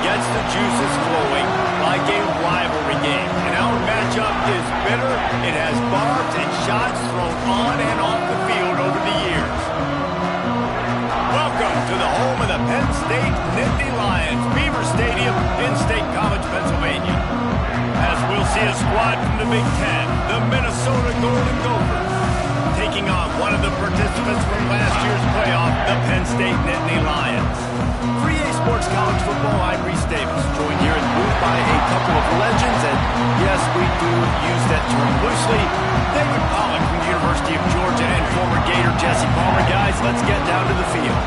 gets the juices flowing like a rivalry game. And our matchup is bitter. It has barbs and shots thrown on and off the field over the years. Welcome to the home of the Penn State Nittany Lions, Beaver Stadium in State College, Pennsylvania. As we'll see a squad from the Big Ten, the Minnesota Golden Gophers, taking on one of the participants from last year's playoff, the Penn State Nittany Lions. For EA Sports College Football, I'm Reese Davis, joined here in the booth by a couple of legends, and yes, we do use that term loosely. David Pollack from the University of Georgia and former Gator Jesse Palmer. Guys, let's get down to the field.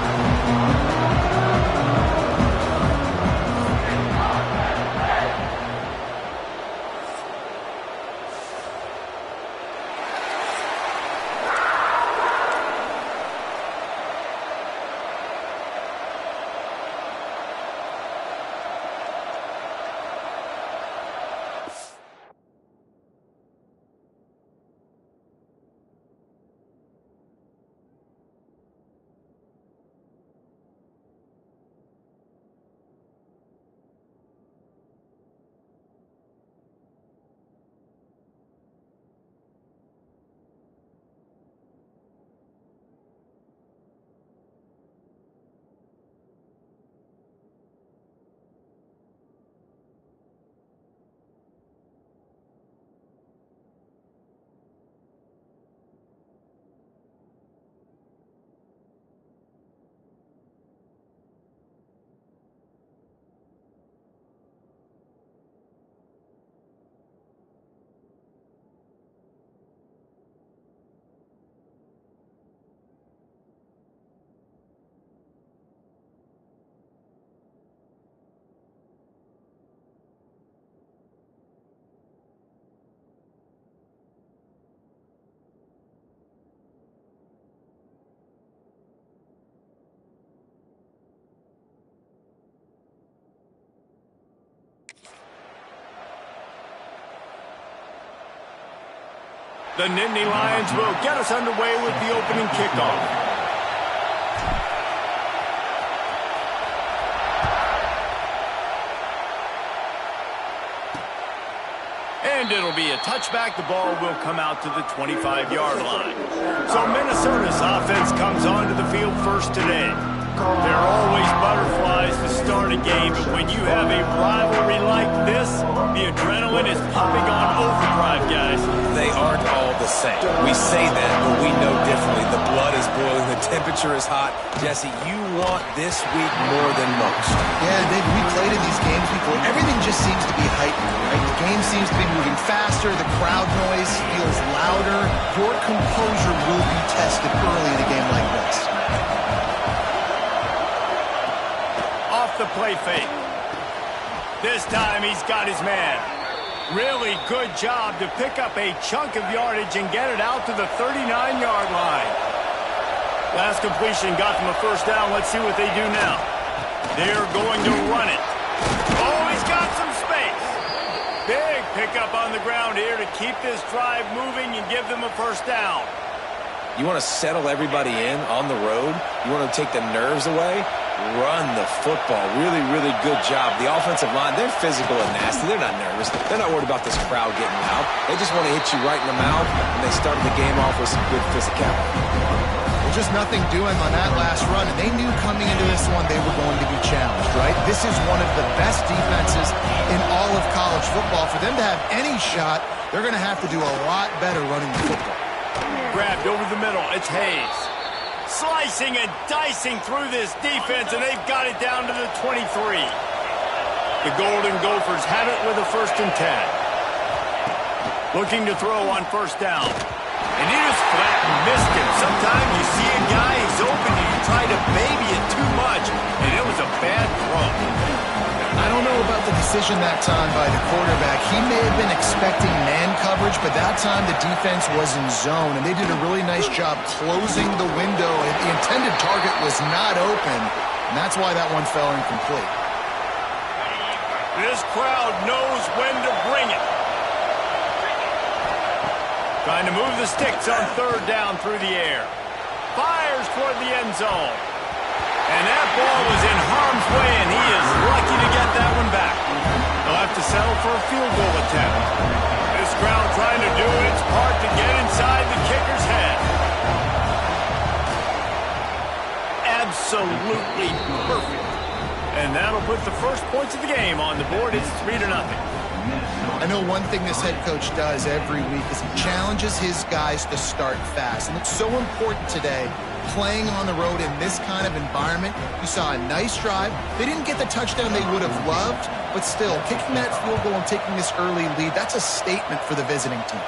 The Nittany Lions will get us underway with the opening kickoff. And it'll be a touchback. The ball will come out to the 25-yard line. So Minnesota's offense comes onto the field first today. There are always butterflies to start a game, but when you have a rivalry like this, the adrenaline is popping on overdrive, guys. They aren't all the same. We say that, but we know differently. The blood is boiling. The temperature is hot. Jesse, you want this week more than most. Yeah, David, we played in these games before. Everything just seems to be heightened, right? The game seems to be moving faster. The crowd noise feels louder. Your composure will be tested early in a game like this. Off the play fake. This time he's got his man. Really good job to pick up a chunk of yardage and get it out to the 39-yard line. Last completion got them a first down. Let's see what they do now. They're going to run it. Oh, he's got some space. Big pickup on the ground here to keep this drive moving and give them a first down. You want to settle everybody in on the road? You want to take the nerves away? Run the football. Really, really good job. The offensive line, they're physical and nasty. They're not nervous. They're not worried about this crowd getting loud. They just want to hit you right in the mouth, and they started the game off with some good physicality. Well, just nothing doing on that last run, and they knew coming into this one they were going to be challenged, right? This is one of the best defenses in all of college football. For them to have any shot, they're going to have to do a lot better running the football. Grabbed over the middle. It's Hayes. Slicing and dicing through this defense, and they've got it down to the 23. The Golden Gophers have it with a 1st and 10. Looking to throw on first down. And he just flat missed him. Sometimes you see a guy, he's open, and you try to baby it too much, and it was a bad throw. I don't know about the decision that time by the quarterback. He may have been expecting man coverage, but that time the defense was in zone, and they did a really nice job closing the window. The intended target was not open, and that's why that one fell incomplete. This crowd knows when to bring it. Trying to move the sticks on 3rd down through the air. Fires toward the end zone. And that ball was in harm's way, and he is lucky to get that one back. He'll have to settle for a field goal attempt. This crowd trying to do its part to get inside the kicker's head. Absolutely perfect. And that'll put the first points of the game on the board. It's 3-0. I know one thing this head coach does every week is he challenges his guys to start fast. And it's so important today, playing on the road in this kind of environment. You saw a nice drive. They didn't get the touchdown they would have loved, but still, kicking that field goal and taking this early lead, that's a statement for the visiting team.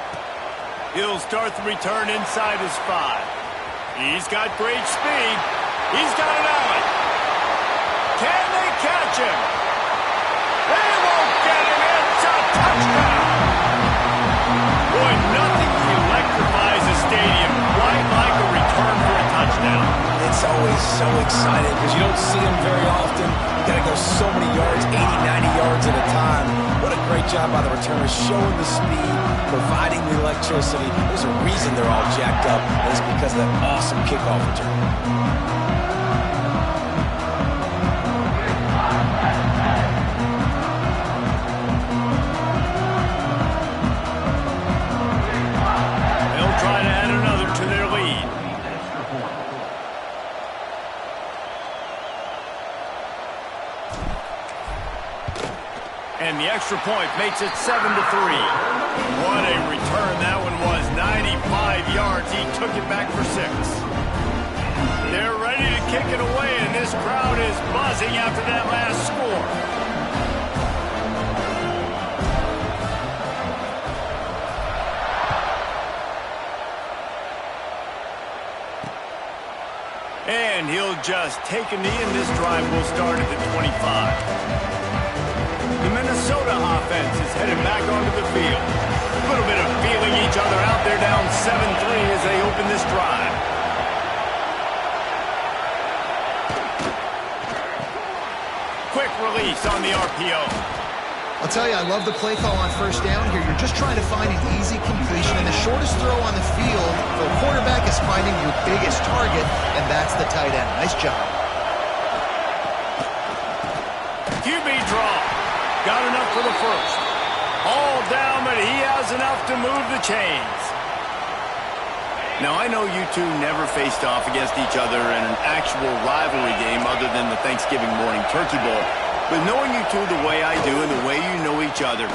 He'll start the return inside his 5. He's got great speed. He's got an Allen. Can they catch him? They won't get him. It's a touchdown. Boy, nothing electrifies a stadium quite like a return for a touchdown. It's always so exciting because you don't see them very often. You got to go so many yards, 80, 90 yards at a time. What a great job by the returners, showing the speed, providing the electricity. There's a reason they're all jacked up, and it's because of that awesome kickoff return. And the extra point makes it 7-3. What a return that one was. 95 yards. He took it back for 6. They're ready to kick it away, and this crowd is buzzing after that last score. And he'll just take a knee, and this drive will start at the 25. The Minnesota offense is headed back onto the field. A little bit of feeling each other out. They're down 7-3 as they open this drive. Quick release on the RPO. I'll tell you, I love the play call on first down here. You're just trying to find an easy completion, and the shortest throw on the field for a quarterback is finding your biggest target, and that's the tight end. Nice job. QB draw. Got enough for the first. All down, but he has enough to move the chains. Now, I know you two never faced off against each other in an actual rivalry game other than the Thanksgiving morning turkey bowl. But knowing you two the way I do and the way you know each other,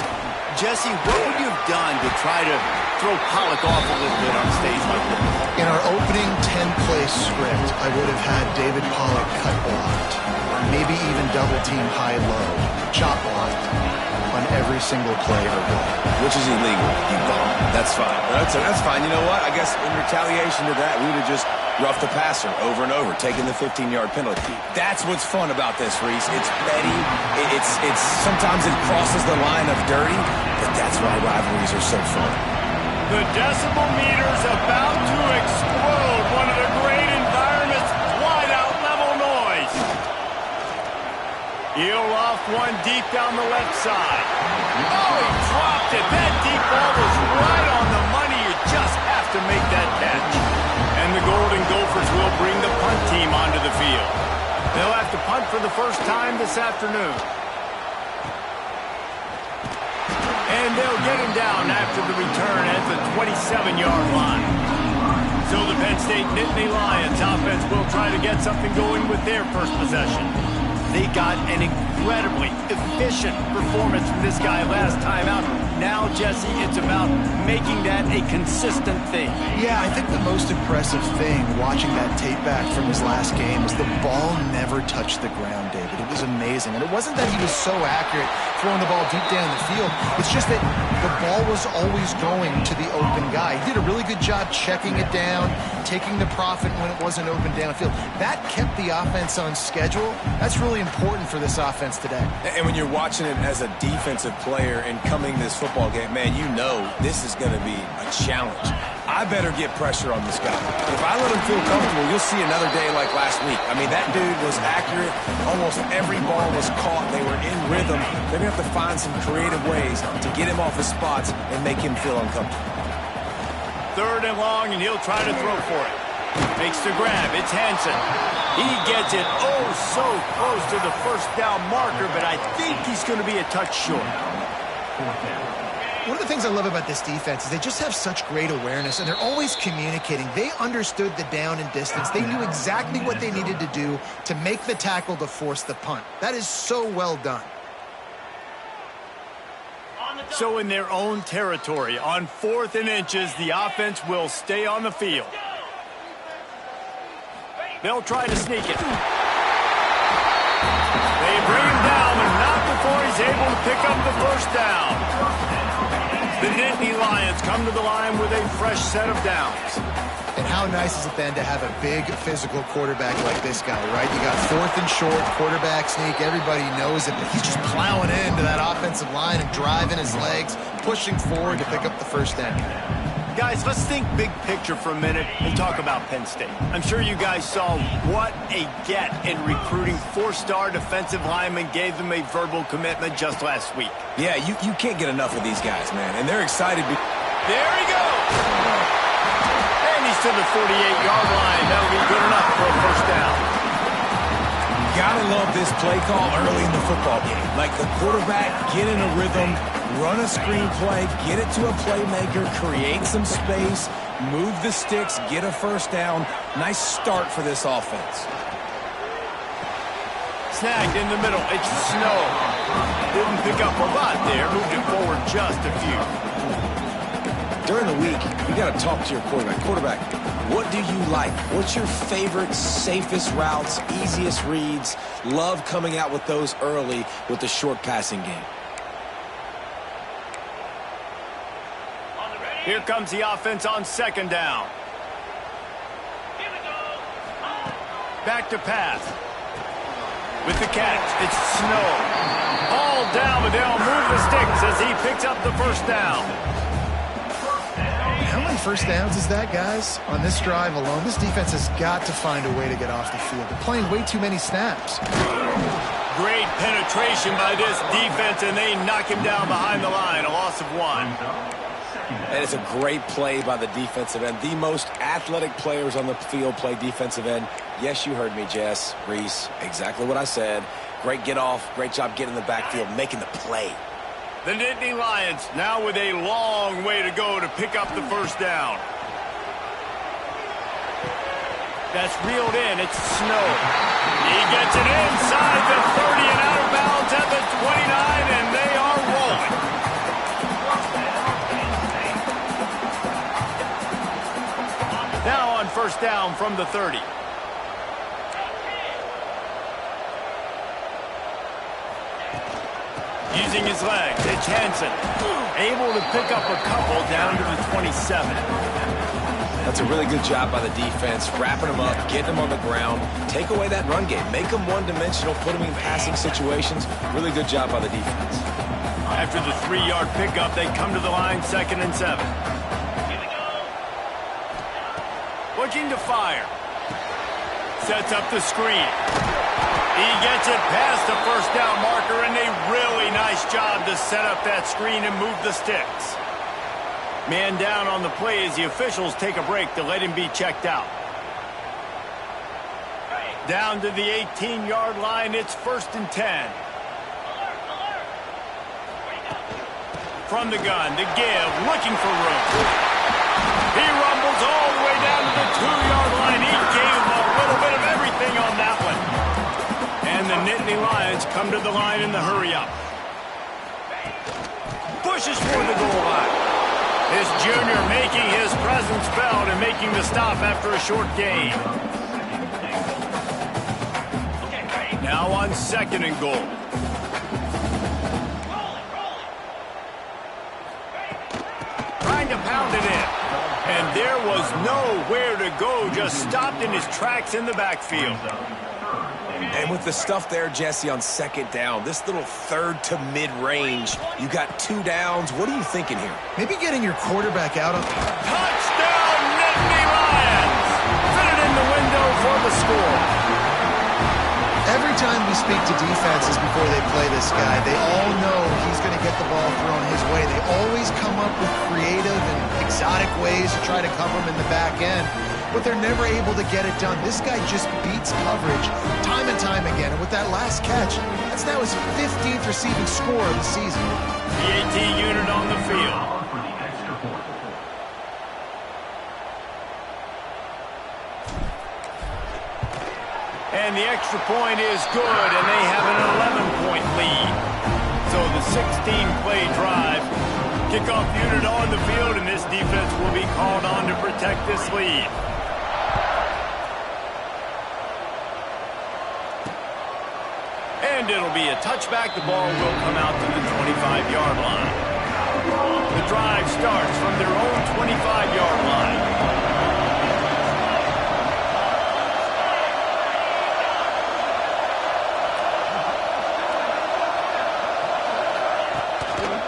Jesse, what would you have done to try to throw Pollock off a little bit on stage like this? In our opening 10-play script, I would have had David Pollock cut blocked, maybe even double-team high-low, chop blocked on every single play or play. Which is illegal, you bum. That's fine. That's fine. You know what? I guess in retaliation to that, we would have just roughed the passer over and over, taking the 15-yard penalty. That's what's fun about this, Reese. It's petty. It's sometimes it crosses the line of dirty, but that's why rivalries are so fun. The decibel meter's about to explode. One of the great environments, wide out level noise. He'll off one deep down the left side. Oh, he dropped it. That deep ball was right on the money. You just have to make that catch. And the Golden Gophers will bring the punt team onto the field. They'll have to punt for the first time this afternoon. And they'll get him down after the return at the 27-yard line. So the Penn State Nittany Lions offense will try to get something going with their first possession. They got an incredibly efficient performance from this guy last time out. Now, Jesse, it's about making that a consistent thing. Yeah, I think the most impressive thing watching that tape back from his last game is the ball never touched the ground, David. It was amazing. And it wasn't that he was so accurate throwing the ball deep down the field. It's just that the ball was always going to the open guy. He did a really good job checking it down, taking the profit when it wasn't open downfield. That kept the offense on schedule. That's really important for this offense today. And when you're watching it as a defensive player and coming to this football game, man, you know this is going to be a challenge. I better get pressure on this guy. If I let him feel comfortable, you'll see another day like last week. I mean, that dude was accurate. Almost every ball was caught. They were in rhythm. They're going to have to find some creative ways to get him off his spots and make him feel uncomfortable. 3rd and long, and he'll try to throw for it. Makes the grab. It's Hansen. He gets it so close to the first down marker, but I think he's going to be a touch short. One of the things I love about this defense is they just have such great awareness, and they're always communicating. They understood the down and distance. They knew exactly what they needed to do to make the tackle to force the punt. That is so well done. So in their own territory, on 4th and inches, the offense will stay on the field. They'll try to sneak it. They bring him down, but not before he's able to pick up the first down. The Nittany Lions come to the line with a fresh set of downs. And how nice is it then to have a big physical quarterback like this guy, right? You got 4th and short, quarterback sneak. Everybody knows it, but he's just plowing into that offensive line and driving his legs, pushing forward to pick up the first down. Guys, let's think big picture for a minute and talk about Penn State. I'm sure you guys saw what a get in recruiting 4-star defensive linemen gave them a verbal commitment just last week. Yeah, you can't get enough of these guys, man. And they're excited. There he goes! And he's to the 48-yard line. That'll be good enough for a first down. Gotta love this play call early in the football game. Like the quarterback, get in a rhythm, run a screen play, get it to a playmaker, create some space, move the sticks, get a first down. Nice start for this offense. Snagged in the middle. It's Snow. Didn't pick up a lot there. Moved it forward just a few. During the week, you got to talk to your quarterback. Quarterback, what do you like? What's your favorite, safest routes, easiest reads? Love coming out with those early with the short passing game. Here comes the offense on 2nd down. Back to pass. With the catch, it's Snow. All down, but they'll move the sticks as he picks up the first down. How many first downs is that, guys? On this drive alone, this defense has got to find a way to get off the field. They're playing way too many snaps. Great penetration by this defense, and they knock him down behind the line. A loss of 1. And it's a great play by the defensive end. The most athletic players on the field play defensive end. Yes, you heard me, Jess, Reese. Exactly what I said. Great get off. Great job getting in the backfield, making the play. The Nittany Lions now with a long way to go to pick up the first down. That's reeled in. It's Snow. He gets it inside the 30 and out of bounds at the 29, and they are rolling. Now on first down from the 30. Using his legs, it's Hansen. Able to pick up a couple down to the 27. That's a really good job by the defense, wrapping them up, getting them on the ground, take away that run game, make them one-dimensional, put them in passing situations. Really good job by the defense. After the 3-yard pickup, they come to the line 2nd and 7. Looking to fire. Sets up the screen. He gets it past the first down marker, and a really nice job to set up that screen and move the sticks. Man down on the play as the officials take a break to let him be checked out. Down to the 18-yard line, it's 1st and 10. From the gun, to give, looking for room. He rumbles all the way down to the 2-yard line. He gave him a little bit of everything on that one. And the Nittany Lions come to the line in the hurry-up. Pushes for the goal line. This junior making his presence felt and making the stop after a short gain. Now on 2nd and goal. Trying to pound it in. And there was nowhere to go, just stopped in his tracks in the backfield. And with the stuff there, Jesse, on 2nd down, this little 3rd to mid-range, you got 2 downs. What are you thinking here? Maybe getting your quarterback out of... Touchdown, Nittany Lions! Fit it in the window for the score. Every time we speak to defenses before they play this guy, they all know he's going to get the ball thrown his way. They always come up with creative and exotic ways to try to cover him in the back end. but they're never able to get it done. This guy just beats coverage time and time again. And with that last catch, that's now his 15th receiving score of the season. The 18 unit on the field. And the extra point is good, and they have an 11-point lead. So the 16-play drive, kickoff unit on the field, and this defense will be called on to protect this lead. And it'll be a touchback. The ball will come out to the 25-yard line. The drive starts from their own 25-yard line.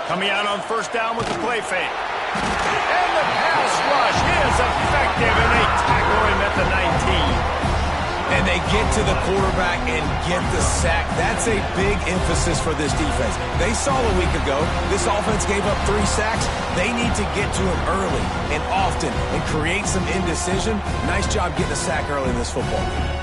Coming out on first down with the play fake. And the pass rush is effective, and they tackle him at the 19. And they get to the quarterback and get the sack. That's a big emphasis for this defense. They saw a week ago, this offense gave up 3 sacks. They need to get to him early and often and create some indecision. Nice job getting a sack early in this football game.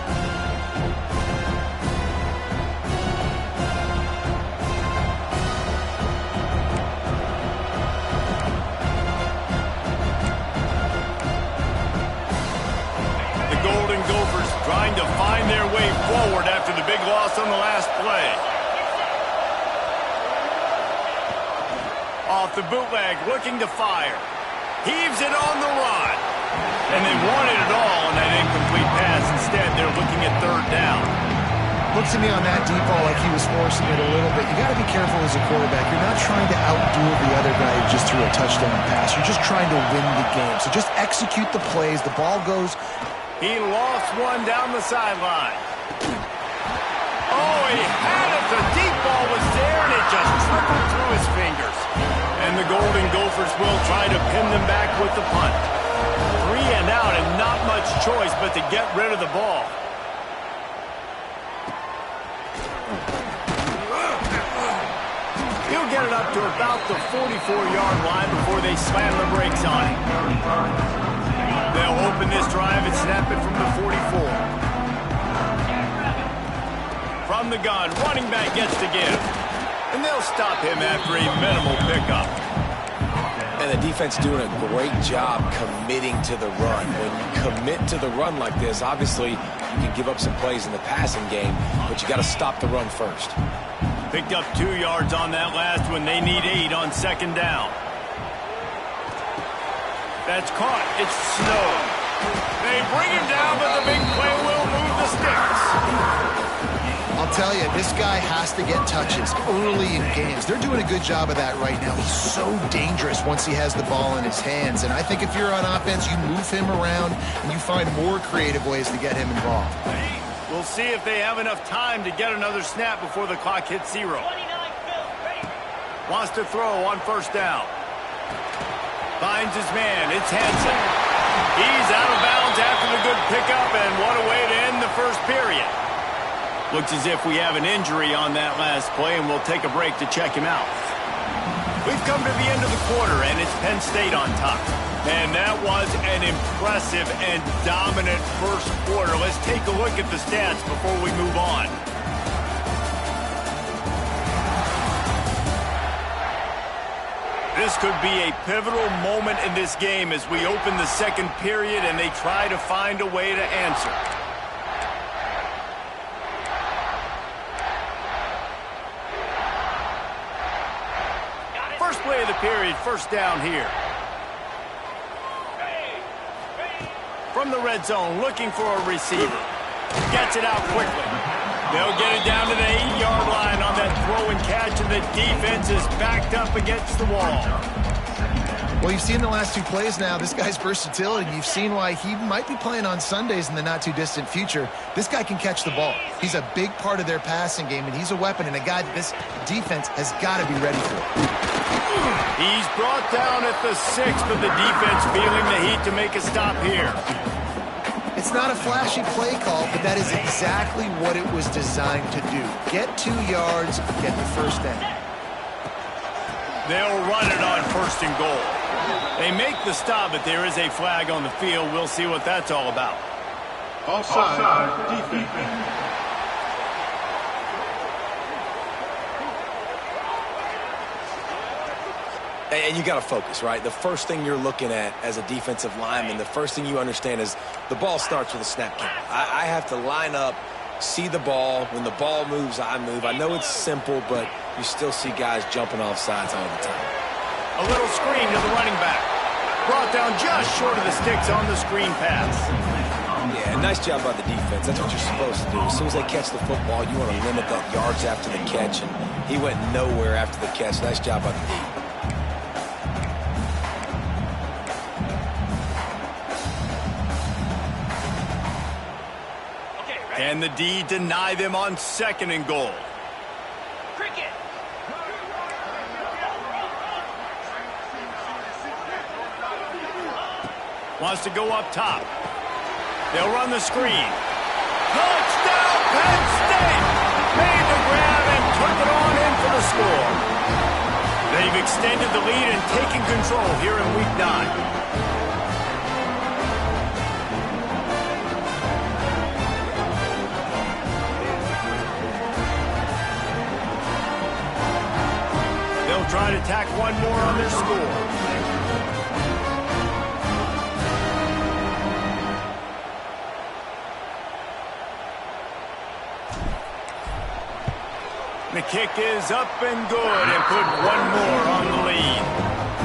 Trying to find their way forward after the big loss on the last play. Off the bootleg, looking to fire. Heaves it on the run. And they wanted it all on that incomplete pass. Instead, they're looking at third down. Looks to me on that deep ball like he was forcing it a little bit. You got to be careful as a quarterback. You're not trying to outdo the other guy who just threw a touchdown pass. You're just trying to win the game. So just execute the plays. The ball goes... He lost one down the sideline. Oh, he had it. The deep ball was there, and it just trickled through his fingers. And the Golden Gophers will try to pin them back with the punt. 3 and out, and not much choice but to get rid of the ball. He'll get it up to about the 44-yard line before they slam the brakes on it. They'll open this drive and snap it from the 44. From the gun, running back gets to give. And they'll stop him after a minimal pickup. And the defense doing a great job committing to the run. When you commit to the run like this, obviously you can give up some plays in the passing game, but you got to stop the run first. Picked up 2 yards on that last one. They need 8 on second down. That's caught. It's Snow. They bring him down, but the big play will move the sticks. I'll tell you, this guy has to get touches early in games. They're doing a good job of that right now. He's so dangerous once he has the ball in his hands. And I think if you're on offense, you move him around and you find more creative ways to get him involved. We'll see if they have enough time to get another snap before the clock hits 0. Wants to throw on first down. Finds his man. It's Hansen. He's out of bounds after the good pickup, and what a way to end the first period. Looks as if we have an injury on that last play, and we'll take a break to check him out. We've come to the end of the quarter, and it's Penn State on top. And that was an impressive and dominant first quarter. Let's take a look at the stats before we move on. This could be a pivotal moment in this game as we open the second period and they try to find a way to answer. First play of the period, first down here. From the red zone, looking for a receiver. Gets it out quickly. They'll get it down to the 8-yard line on that throw and catch, and the defense is backed up against the wall. Well, you've seen the last 2 plays now. This guy's versatility. You've seen why he might be playing on Sundays in the not-too-distant future. This guy can catch the ball. He's a big part of their passing game, and he's a weapon and a guy that this defense has got to be ready for. He's brought down at the 6, but the defense feeling the heat to make a stop here. It's not a flashy play call, but that is exactly what it was designed to do. Get 2 yards, get the first down. They'll run it on first and goal. They make the stop, but there is a flag on the field. We'll see what that's all about. Offside, defense. And you got to focus, right? The first thing you're looking at as a defensive lineman, the first thing you understand is the ball starts with a snap count. I have to line up, see the ball. When the ball moves, I move. I know it's simple, but you still see guys jumping off sides all the time. A little screen to the running back. Brought down just short of the sticks on the screen pass. Yeah, nice job by the defense. That's what you're supposed to do. As soon as they catch the football, you want to limit that yards after the catch, and he went nowhere after the catch. Nice job by the D. Can the D deny them on 2nd and goal? Cricket. Wants to go up top. They'll run the screen. Touchdown, Penn State! Made the grab and took it on in for the score. They've extended the lead and taken control here in Week 9. Try to tack one more on their score. The kick is up and good and put one more on the lead.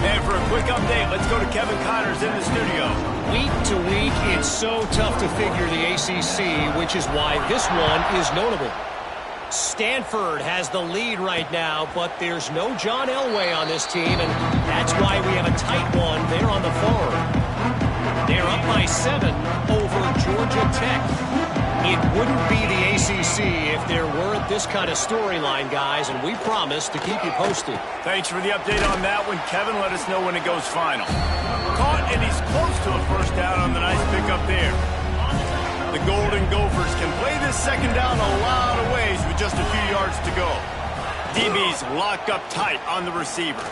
And for a quick update, let's go to Kevin Connors in the studio. Week to week, it's so tough to figure the ACC, which is why this one is notable. Stanford has the lead right now, but there's no John Elway on this team, and that's why we have a tight one there on the farm. They're up by 7 over Georgia Tech. It wouldn't be the ACC if there weren't this kind of storyline, guys, and we promise to keep you posted. Thanks for the update on that one, Kevin. Let us know when it goes final. Caught, and he's close to a first down on the nice pickup there. The Golden Gophers can play this second down a lot of ways with just a few yards to go. DB's locked up tight on the receivers.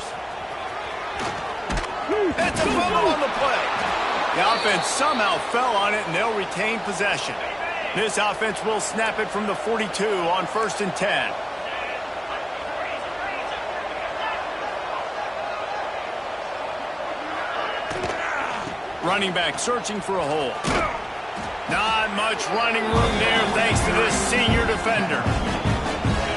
It's a fumble on the play. The offense somehow fell on it, and they'll retain possession. This offense will snap it from the 42 on 1st and 10. Running back searching for a hole. Not much running room there thanks to this senior defender.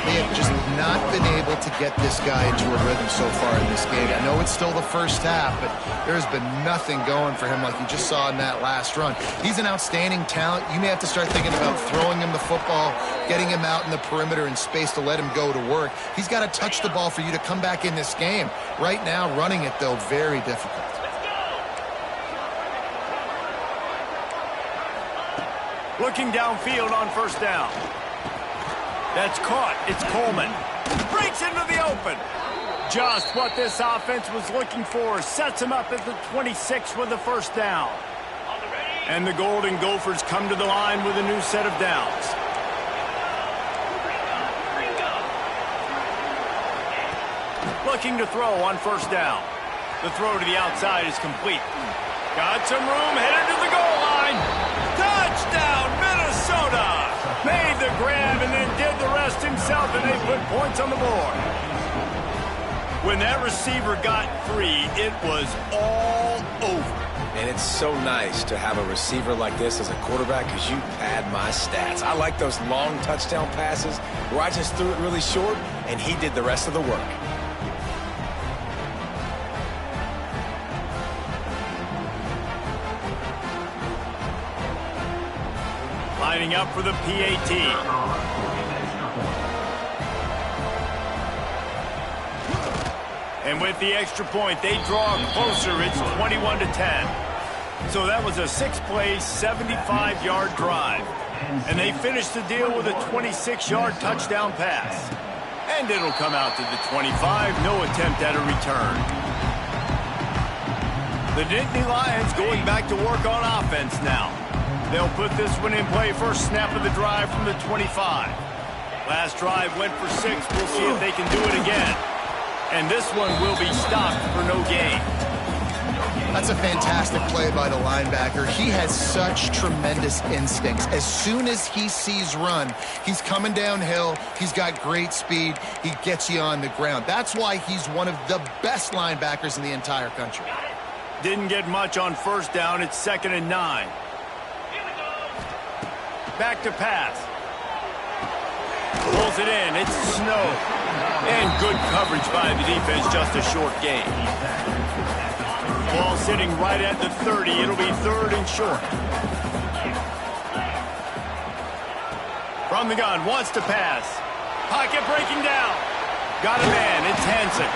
They have just not been able to get this guy into a rhythm so far in this game. I know it's still the first half, but there's been nothing going for him like you just saw in that last run. He's an outstanding talent. You may have to start thinking about throwing him the football, getting him out in the perimeter in space to let him go to work. He's got to touch the ball for you to come back in this game. Right now, running it, though, very difficult. Looking downfield on 1st down. That's caught. It's Coleman. Breaks into the open. Just what this offense was looking for. Sets him up at the 26 with the 1st down. And the Golden Gophers come to the line with a new set of downs. Looking to throw on 1st down. The throw to the outside is complete. Got some room, headed to the goal line. Touchdown, Minnesota! Made the grab and then did the rest himself, and they put points on the board. When that receiver got free, it was all over. And it's so nice to have a receiver like this as a quarterback because you pad my stats. I like those long touchdown passes where I just threw it really short, and he did the rest of the work. Lining up for the PAT. And with the extra point, they draw closer. It's 21-10. So that was a 6-play, 75-yard drive. And they finished the deal with a 26-yard touchdown pass. And it'll come out to the 25. No attempt at a return. The Nittany Lions going back to work on offense now. They'll put this one in play first snap of the drive from the 25. Last drive went for 6. We'll see if they can do it again. And this one will be stopped for no gain. That's a fantastic play by the linebacker. He has such tremendous instincts. As soon as he sees run, he's coming downhill. He's got great speed. He gets you on the ground. That's why he's one of the best linebackers in the entire country. Didn't get much on first down. It's 2nd and 9. Back to pass. Pulls it in. It's Snow. And good coverage by the defense. Just a short gain. Ball sitting right at the 30. It'll be 3rd and short. From the gun. Wants to pass. Pocket breaking down. Got a man. It's Hansen.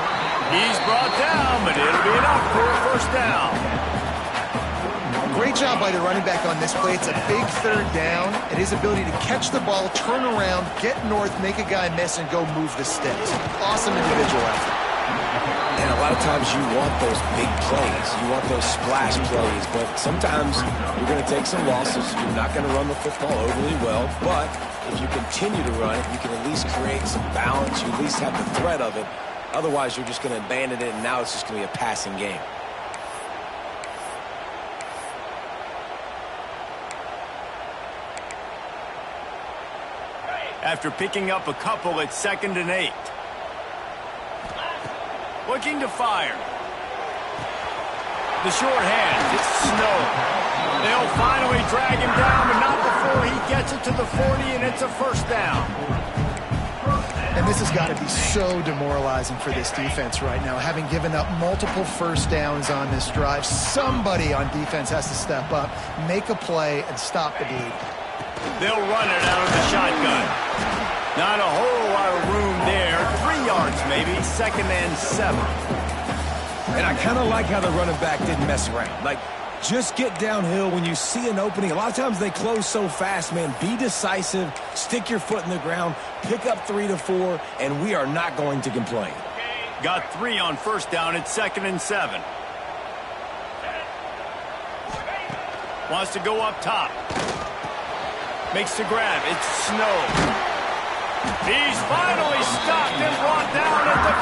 He's brought down, but it'll be enough for a first down. Great job by the running back on this play. It's a big 3rd down, and his ability to catch the ball, turn around, get north, make a guy miss, and go move the sticks. Awesome individual effort. And a lot of times you want those big plays. You want those splash plays, but sometimes you're going to take some losses. You're not going to run the football overly well, but if you continue to run it, you can at least create some balance. You at least have the threat of it. Otherwise, you're just going to abandon it, and now it's just going to be a passing game. After picking up a couple, it's 2nd and 8. Looking to fire. The short hand, it's Snow. They'll finally drag him down, but not before he gets it to the 40, and it's a first down. And this has got to be so demoralizing for this defense right now. Having given up multiple first downs on this drive, somebody on defense has to step up, make a play, and stop the bleed. They'll run it out of the shotgun. Not a whole lot of room there. 3 yards maybe, 2nd and 7. And I kind of like how the running back didn't mess around. Like, just get downhill when you see an opening. A lot of times they close so fast, man. Be decisive, stick your foot in the ground, pick up 3 to 4, and we are not going to complain. Got 3 on first down. It's 2nd and 7. Wants to go up top. Makes the grab. It's Snow. He's finally stopped and brought down at the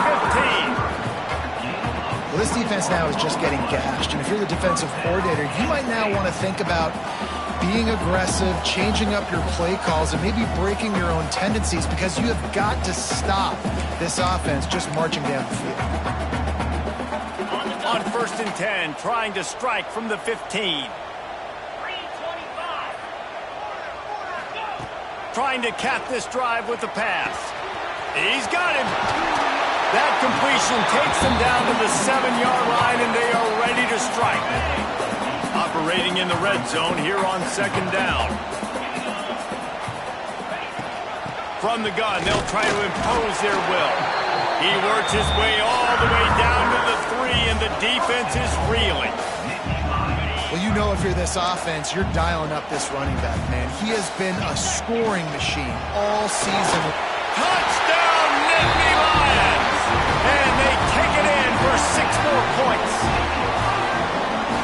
15. Well, this defense now is just getting gashed. And if you're the defensive coordinator, you might now want to think about being aggressive, changing up your play calls, and maybe breaking your own tendencies, because you have got to stop this offense just marching down the field. On 1st and 10, trying to strike from the 15. Trying to cap this drive with the pass. He's got him. That completion takes him down to the 7-yard line, and they are ready to strike. Operating in the red zone here on 2nd down. From the gun, they'll try to impose their will. He works his way all the way down to the 3, and the defense is reeling. Well, you know, if you're this offense, you're dialing up this running back, man. He has been a scoring machine all season. Touchdown, Nittany Lions! And they kick it in for 6 more points.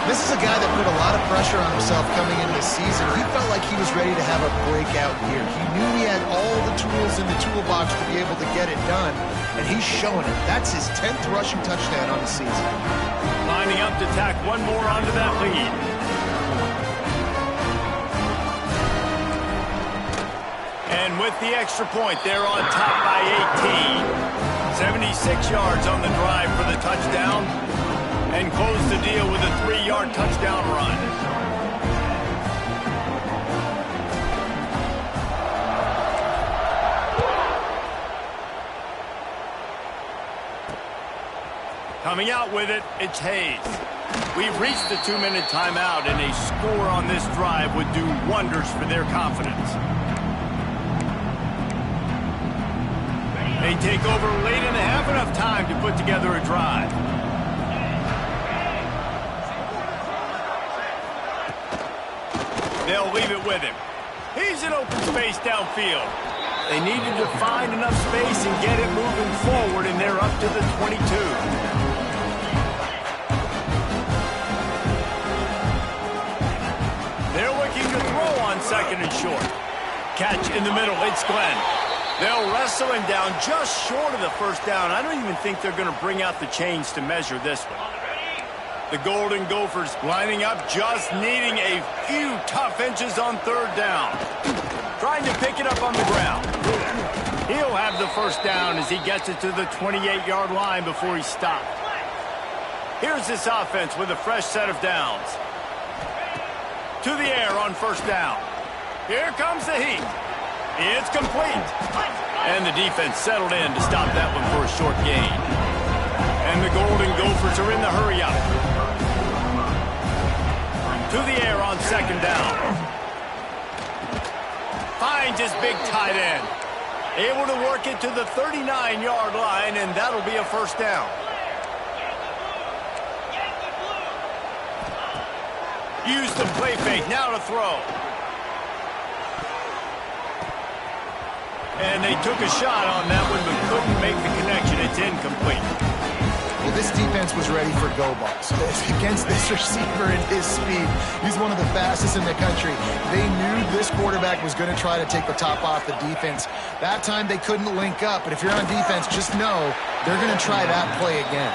This is a guy that put a lot of pressure on himself coming into the season. He felt like he was ready to have a breakout year. He knew he had all the tools in the toolbox to be able to get it done, and he's showing it. That's his 10th rushing touchdown on the season. Lining up to tack one more onto that lead. And with the extra point, they're on top by 18. 76 yards on the drive for the touchdown. And close the deal with a 3-yard touchdown run. Coming out with it, it's Hayes. We've reached the 2-minute timeout, and a score on this drive would do wonders for their confidence. They take over late in the half, enough time to put together a drive. They'll leave it with him. He's in open space downfield. They needed to find enough space and get it moving forward, and they're up to the 22. They're looking to throw on 2nd and short. Catch in the middle. It's Glenn. They'll wrestle him down just short of the first down. I don't even think they're going to bring out the chains to measure this one. The Golden Gophers lining up, just needing a few tough inches on third down. Trying to pick it up on the ground. He'll have the first down as he gets it to the 28-yard line before he stopped. Here's this offense with a fresh set of downs. To the air on first down. Here comes the heat. It's complete. And the defense settled in to stop that one for a short gain. And the Golden Gophers are in the hurry-up. To the air on second down. Finds his big tight end. Able to work it to the 39-yard line, and that'll be a first down. Use the play fake, now to throw. And they took a shot on that one, but couldn't make the connection. It's incomplete. Well, this defense was ready for go balls. Against this receiver and his speed, he's one of the fastest in the country. They knew this quarterback was going to try to take the top off the defense. That time they couldn't link up, but if you're on defense, just know they're going to try that play again.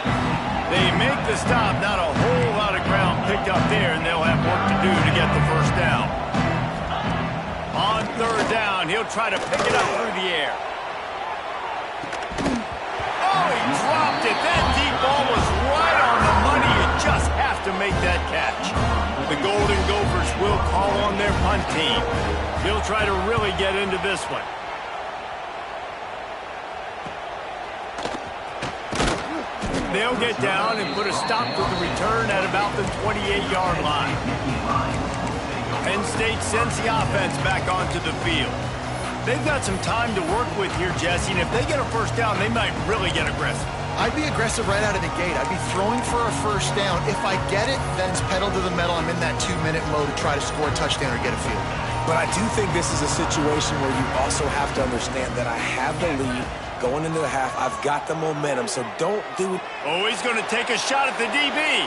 They make the stop, not a whole lot of ground picked up there, and they'll have work to do to get the first down. On third down, he'll try to pick it up through the air. Oh, he dropped it. That deep ball was right on the money. You just have to make that catch. The Golden Gophers will call on their punt team. They'll try to really get into this one. They'll get down and put a stop to the return at about the 28-yard line. Penn State sends the offense back onto the field. They've got some time to work with here, Jesse, and if they get a first down, they might really get aggressive. I'd be aggressive right out of the gate. I'd be throwing for a first down. If I get it, then it's pedal to the metal. I'm in that 2-minute mode to try to score a touchdown or get a field. But I do think this is a situation where you also have to understand that I have the lead going into the half. I've got the momentum, so don't do it. Oh, he's going to take a shot at the DB.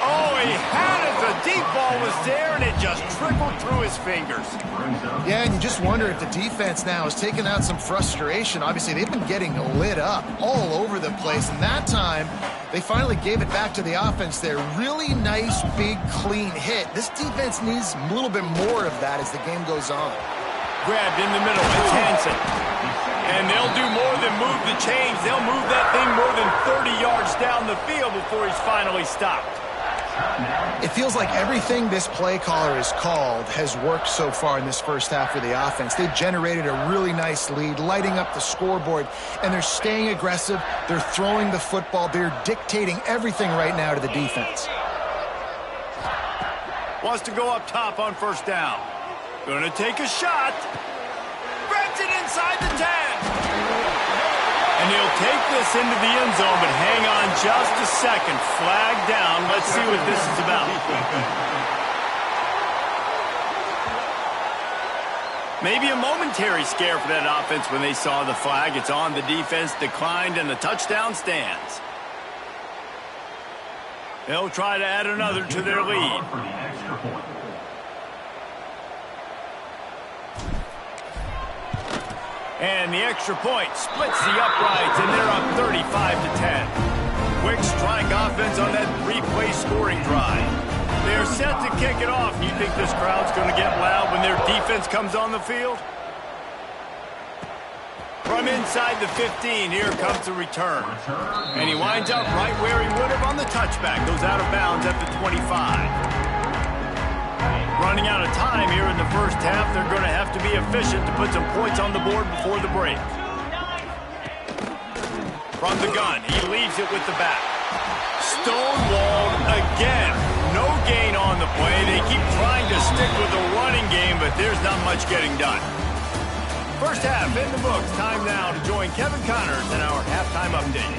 Oh, he had it. The deep ball was there, and it just trickled through his fingers. Yeah, and you just wonder if the defense now is taking out some frustration. Obviously, they've been getting lit up all over the place, and that time, they finally gave it back to the offense there. Really nice, big, clean hit. This defense needs a little bit more of that as the game goes on. Grabbed in the middle. It's Hansen. And they'll do more than move the chains. They'll move that thing more than 30 yards down the field before he's finally stopped. It feels like everything this play caller has called has worked so far in this first half for the offense. They've generated a really nice lead, lighting up the scoreboard, and they're staying aggressive. They're throwing the football. They're dictating everything right now to the defense. Wants to go up top on first down. Gonna take a shot. Grabs it inside the 10. And he'll take this into the end zone, but hang on just a second. Flag down. Let's see what this is about. Maybe a momentary scare for that offense when they saw the flag. It's on, the defense declined, and the touchdown stands. They'll try to add another to their lead. And the extra point splits the uprights, and they're up 35-10. Quick strike offense on that three-play scoring drive. They're set to kick it off. You think this crowd's going to get loud when their defense comes on the field? From inside the 15, here comes the return. And he winds up right where he would have on the touchback. Goes out of bounds at the 25. Running out of time here in the first half. They're going to have to be efficient to put some points on the board before the break. From the gun, he leaves it with the back. Stonewalled again. No gain on the play. They keep trying to stick with the running game, but there's not much getting done. First half in the books. Time now to join Kevin Connors in our halftime update.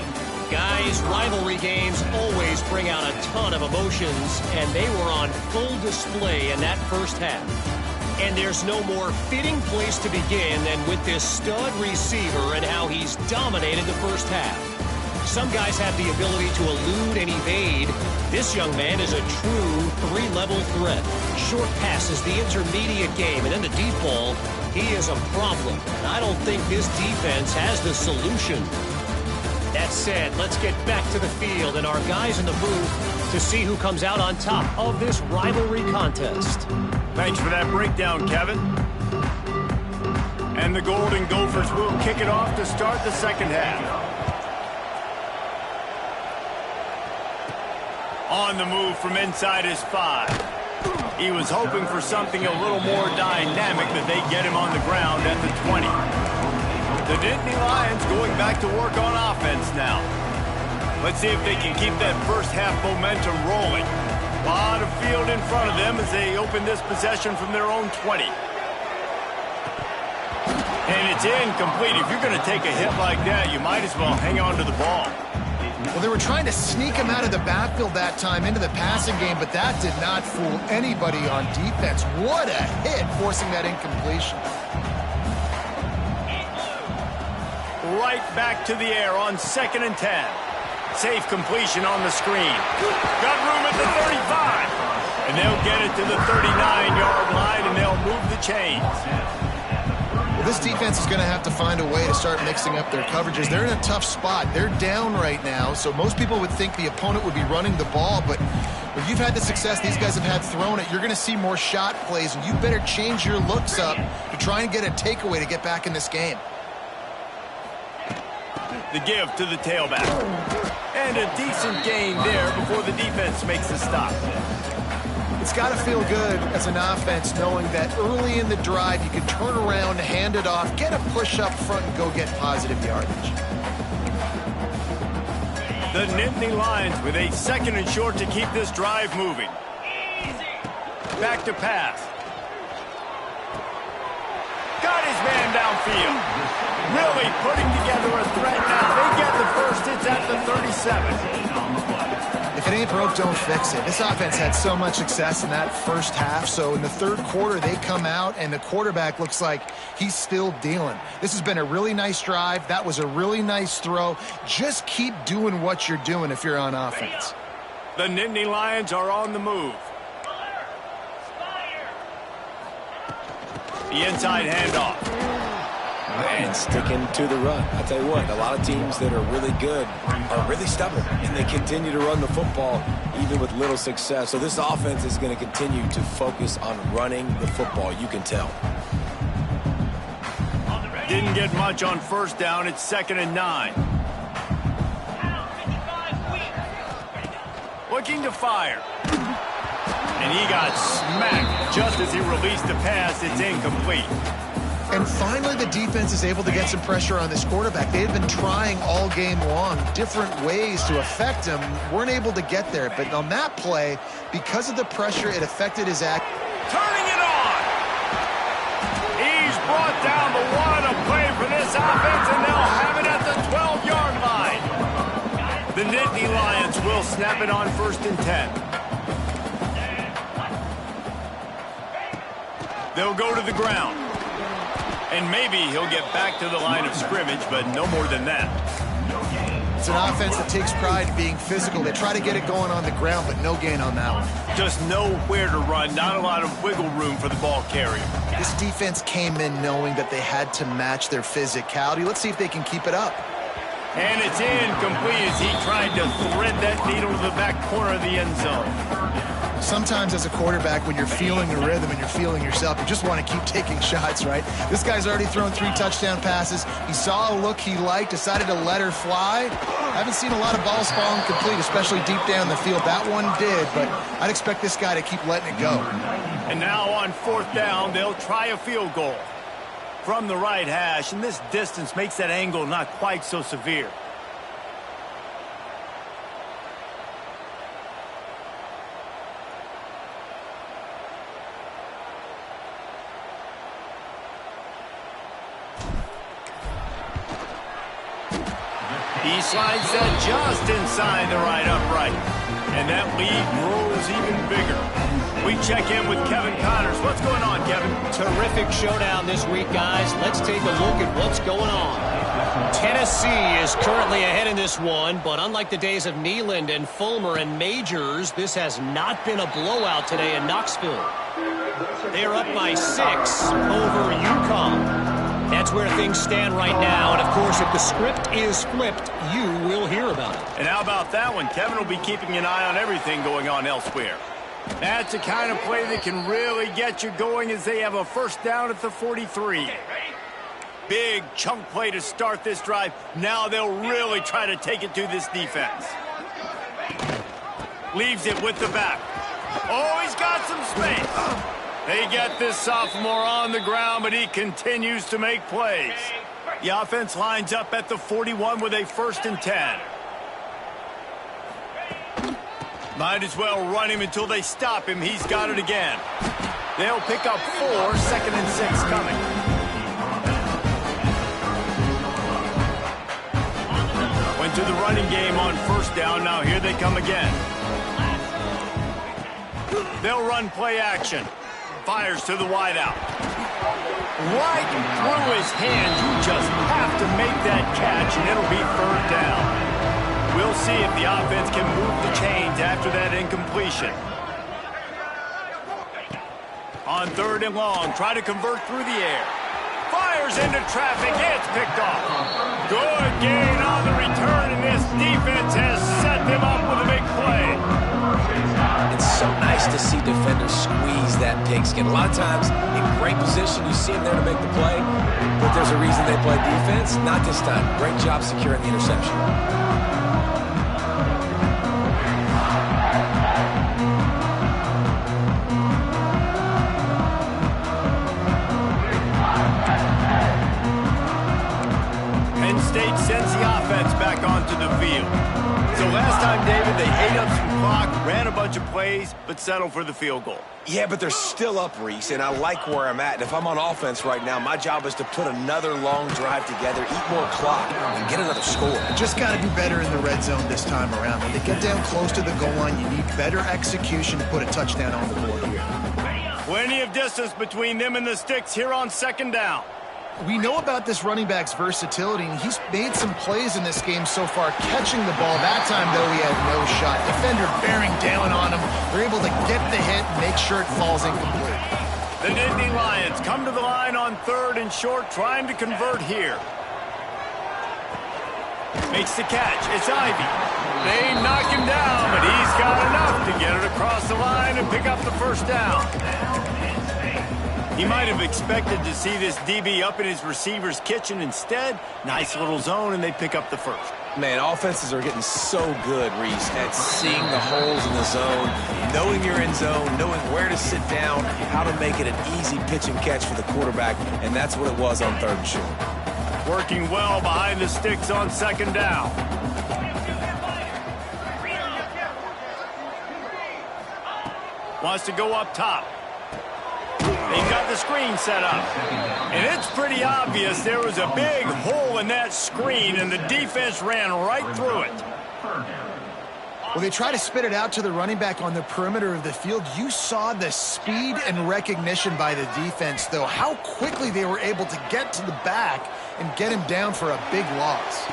Guys, rivalry games always bring out a ton of emotions, and they were on full display in that first half. And there's no more fitting place to begin than with this stud receiver and how he's dominated the first half. Some guys have the ability to elude and evade. This young man is a true three-level threat. Short passes, the intermediate game, and then the deep ball. He is a problem, and I don't think this defense has the solution. That that said, let's get back to the field and our guys in the booth to see who comes out on top of this rivalry contest. Thanks for that breakdown, Kevin. And the Golden Gophers will kick it off to start the second half. On the move from inside his 5. He was hoping for something a little more dynamic, that they get him on the ground at the 20. The Nittany Lions going back to work on offense now. Let's see if they can keep that first half momentum rolling. A lot of field in front of them as they open this possession from their own 20. And it's incomplete. If you're going to take a hit like that, you might as well hang on to the ball. Well, they were trying to sneak him out of the backfield that time into the passing game, but that did not fool anybody on defense. What a hit, forcing that incompletion. Right back to the air on 2nd and 10. Safe completion on the screen. Got room at the 35. And they'll get it to the 39-yard line, and they'll move the chains. Well, this defense is going to have to find a way to start mixing up their coverages. They're in a tough spot. They're down right now, so most people would think the opponent would be running the ball, but when you've had the success these guys have had throwing it, you're going to see more shot plays, and you better change your looks up to try and get a takeaway to get back in this game. The give to the tailback. And a decent gain there before the defense makes the stop. It's got to feel good as an offense knowing that early in the drive you can turn around, hand it off, get a push up front, and go get positive yardage. The Nittany Lions with a 2nd and short to keep this drive moving. Back to pass. Got his man downfield. Really putting together a threat now. They get the first. It's at the 37. If it ain't broke, don't fix it. This offense had so much success in that first half, so in the third quarter they come out and the quarterback looks like he's still dealing. This has been a really nice drive. That was a really nice throw. Just keep doing what you're doing if you're on offense. The Nittany Lions are on the move. The inside handoff. And sticking to the run. I'll tell you what, a lot of teams that are really good are really stubborn, and they continue to run the football even with little success. So this offense is going to continue to focus on running the football, you can tell. Didn't get much on first down. It's 2nd and 9. Looking to fire. And he got smacked just as he released the pass. It's incomplete. And finally, the defense is able to get some pressure on this quarterback. They had been trying all game long different ways to affect him. Weren't able to get there. But on that play, because of the pressure, it affected his act. Turning it on. He's brought down the one. A play for this offense, and they'll have it at the 12-yard line. The Nittany Lions will snap it on 1st and 10. They'll go to the ground. And maybe he'll get back to the line of scrimmage, but no more than that. It's an offense that takes pride in being physical. They try to get it going on the ground, but no gain on that one. Just nowhere to run, not a lot of wiggle room for the ball carrier. This defense came in knowing that they had to match their physicality. Let's see if they can keep it up. And it's incomplete as he tried to thread that needle to the back corner of the end zone. Sometimes as a quarterback, when you're feeling the rhythm and you're feeling yourself, you just want to keep taking shots, right? This guy's already thrown 3 touchdown passes. He saw a look he liked, decided to let her fly. I haven't seen a lot of balls fall incomplete, especially deep down the field. That one did, but I'd expect this guy to keep letting it go. And now on 4th down, they'll try a field goal from the right hash, and this distance makes that angle not quite so severe. He slides that just inside the right upright. And that lead grows even bigger. We check in with Kevin Connors. What's going on, Kevin? Terrific showdown this week, guys. Let's take a look at what's going on. Tennessee is currently ahead in this one, but unlike the days of Neyland and Fulmer and Majors, this has not been a blowout today in Knoxville. They are up by 6 over UConn. That's where things stand right now. And, of course, if the script is flipped, you will hear about it. And how about that one? Kevin will be keeping an eye on everything going on elsewhere. That's the kind of play that can really get you going as they have a first down at the 43. Big chunk play to start this drive. Now they'll really try to take it to this defense. Leaves it with the back. Oh, he's got some space. They get this sophomore on the ground, but he continues to make plays. The offense lines up at the 41 with a 1st and 10. Might as well run him until they stop him. He's got it again. They'll pick up 4, 2nd and 6 coming. Went to the running game on 1st down. Now here they come again. They'll run play action. Fires to the wideout. Right through his hand. You just have to make that catch, and it'll be 3rd down. We'll see if the offense can move the chains after that incompletion. On 3rd and long, try to convert through the air. Fires into traffic. It's picked off. Good gain on the return, and this defense has set them up with a big play. It's so nice to see defenders squeeze that pigskin. A lot of times, in great position, you see them there to make the play, but there's a reason they play defense. Not this time. Great job securing the interception. Penn State sends the offense back onto the field. So last time, David, they ate up some clock, ran a bunch of plays, but settled for the field goal. Yeah, but they're still up, Reese, and I like where I'm at. And if I'm on offense right now, my job is to put another long drive together, eat more clock, and get another score. Just got to do better in the red zone this time around. When they get down close to the goal line, you need better execution to put a touchdown on the board here. Plenty of distance between them and the sticks here on 2nd down. We know about this running back's versatility, and he's made some plays in this game so far, catching the ball. That time, though, he had no shot. Defender bearing down on him. They're able to get the hit and make sure it falls incomplete. The Nittany Lions come to the line on 3rd and short, trying to convert here. Makes the catch. It's Ivy. They knock him down, but he's got enough to get it across the line and pick up the 1st down. He might have expected to see this DB up in his receiver's kitchen. Instead, nice little zone, and they pick up the 1st. Man, offenses are getting so good, Reese, at seeing the holes in the zone, knowing you're in zone, knowing where to sit down, how to make it an easy pitch and catch for the quarterback, and that's what it was on 3rd and short. Working well behind the sticks on 2nd down. Wants to go up top. They've got the screen set up. And it's pretty obvious there was a big hole in that screen, and the defense ran right through it. Well, they try to spit it out to the running back on the perimeter of the field. You saw the speed and recognition by the defense, though, how quickly they were able to get to the back and get him down for a big loss.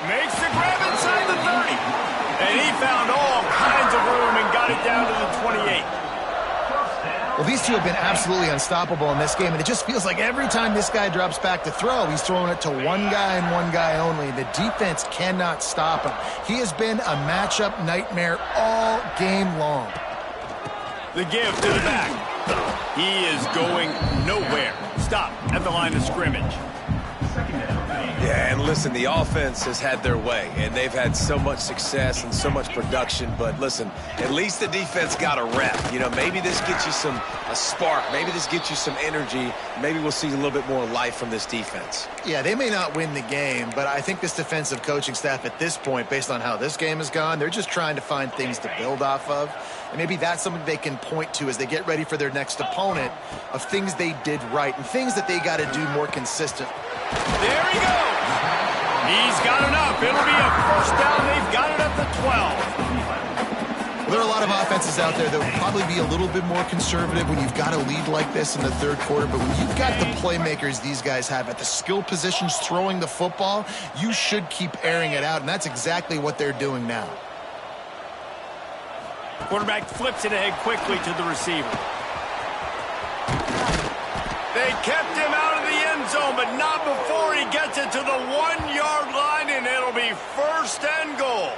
Makes the grab inside the 30. And he found all kinds of room and got it down to the 28. Well, these two have been absolutely unstoppable in this game, and it just feels like every time this guy drops back to throw, he's throwing it to one guy and one guy only. The defense cannot stop him. He has been a matchup nightmare all game long. The give to the back. He is going nowhere. Stop at the line of scrimmage. Yeah, and listen, the offense has had their way, and they've had so much success and so much production. But listen, at least the defense got a rep. You know, maybe this gets you a spark. Maybe this gets you some energy. Maybe we'll see a little bit more life from this defense. Yeah, they may not win the game, but I think this defensive coaching staff at this point, based on how this game has gone, they're just trying to find things to build off of. And maybe that's something they can point to as they get ready for their next opponent, of things they did right and things that they got to do more consistent. There he goes. He's got enough. It'll be a 1st down. They've got it at the 12. Well, there are a lot of offenses out there that would probably be a little bit more conservative when you've got a lead like this in the 3rd quarter. But when you've got the playmakers these guys have at the skill positions throwing the football, you should keep airing it out. And that's exactly what they're doing now. Quarterback flips it ahead quickly to the receiver. They kept him out of the end end zone, but not before he gets it to the 1-yard line, and it'll be first and goal.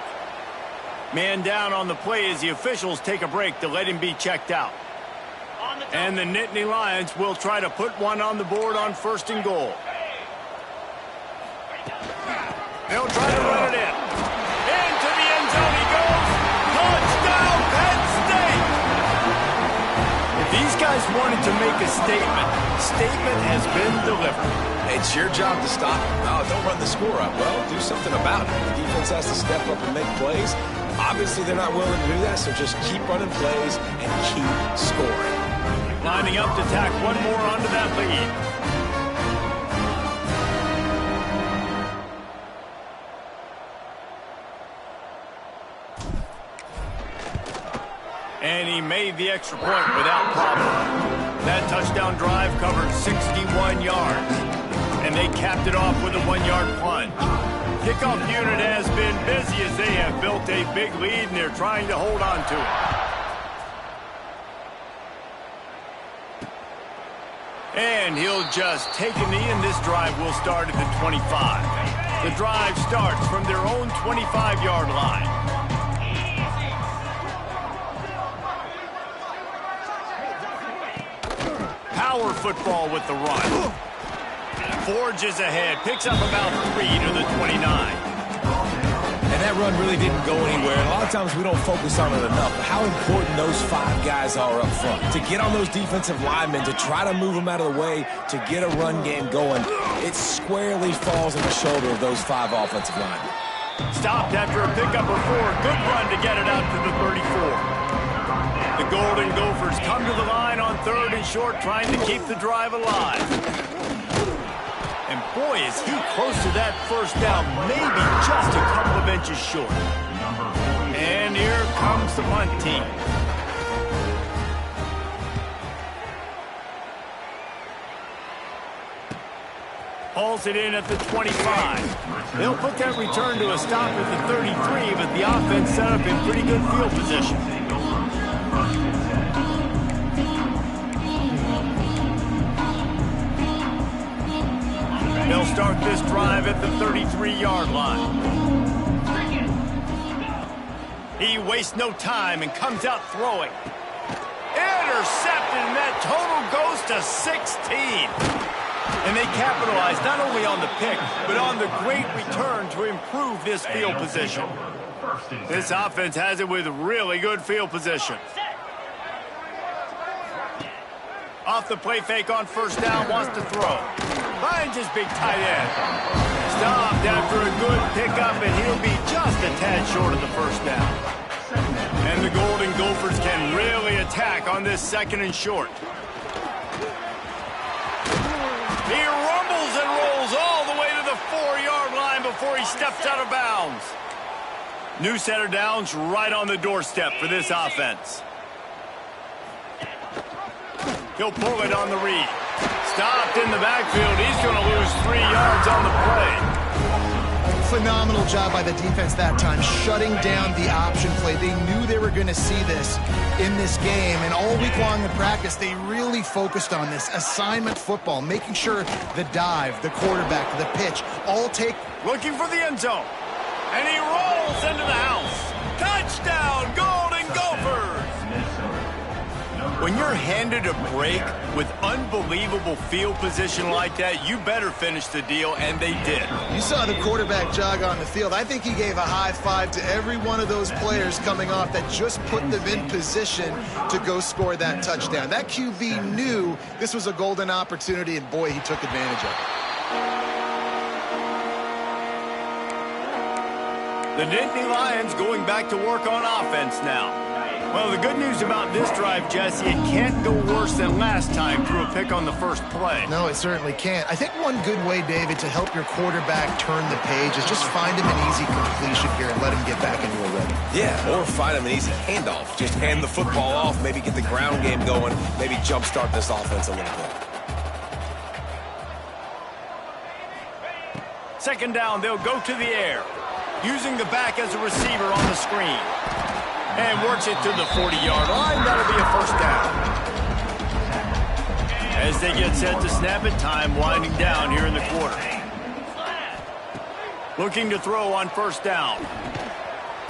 Man down on the play as the officials take a break to let him be checked out. And the Nittany Lions will try to put one on the board on first and goal. They'll try to run it in. Into the end zone he goes. Touchdown, Penn State! If these guys wanted to make a statement has been delivered. It's your job to stop him. No, don't run the score up. Well, do something about it. The defense has to step up and make plays. Obviously, they're not willing to do that, so just keep running plays and keep scoring. Lining up to tack one more onto that lead. And he made the extra point without problem. That touchdown drive covered 61 yards. And they capped it off with a 1-yard plunge. Kickoff unit has been busy as they have built a big lead and they're trying to hold on to it. And he'll just take a knee, and this drive will start at the 25. The drive starts from their own 25-yard line. Power football with the run. Forges ahead, picks up about 3 to the 29. And that run really didn't go anywhere. And a lot of times we don't focus on it enough. But how important those 5 guys are up front. To get on those defensive linemen, to try to move them out of the way, to get a run game going, it squarely falls on the shoulder of those 5 offensive linemen. Stopped after a pickup of 4. Good run to get it out to the 34. The Golden Gophers come to the line on 3rd and short, trying to keep the drive alive. And boy, is he close to that first down, maybe just a couple of inches short. And here comes the punt team. Hauls it in at the 25. They'll put that return to a stop at the 33, but the offense set up in pretty good field position. They'll start this drive at the 33-yard line. He wastes no time and comes out throwing. Intercepted, and that total goes to 16. And they capitalize not only on the pick, but on the great return to improve this field position. This offense has it with really good field position. Off the play fake on first down, wants to throw. Finds his big tight end. Stopped after a good pickup, and he'll be just a tad short of the first down. And the Golden Gophers can really attack on this 2nd and short. He rumbles and rolls all the way to the 4-yard line before he steps out of bounds. New set of downs right on the doorstep for this offense. He'll pull it on the read. Stopped in the backfield. He's going to lose 3 yards on the play. Phenomenal job by the defense that time, shutting down the option play. They knew they were going to see this in this game, and all week long in practice, they really focused on this assignment football, making sure the dive, the quarterback, the pitch, all take. Looking for the end zone, and he rolls into the house. Touchdown, Golden Gophers! When you're handed a break with unbelievable field position like that, you better finish the deal, and they did. You saw the quarterback jog on the field. I think he gave a high five to every one of those players coming off that just put them in position to go score that touchdown. That QB knew this was a golden opportunity, and boy, he took advantage of it. The Nittany Lions going back to work on offense now. Well, the good news about this drive, Jesse, it can't go worse than last time through a pick on the first play. No, it certainly can't. I think one good way, David, to help your quarterback turn the page is just find him an easy completion here and let him get back into a rhythm. Yeah, or find him an easy handoff. Just hand the football off, maybe get the ground game going, maybe jumpstart this offense a little bit. 2nd down, they'll go to the air, using the back as a receiver on the screen. And works it to the 40-yard line. That'll be a first down. As they get set to snap it, time winding down here in the quarter. Looking to throw on first down.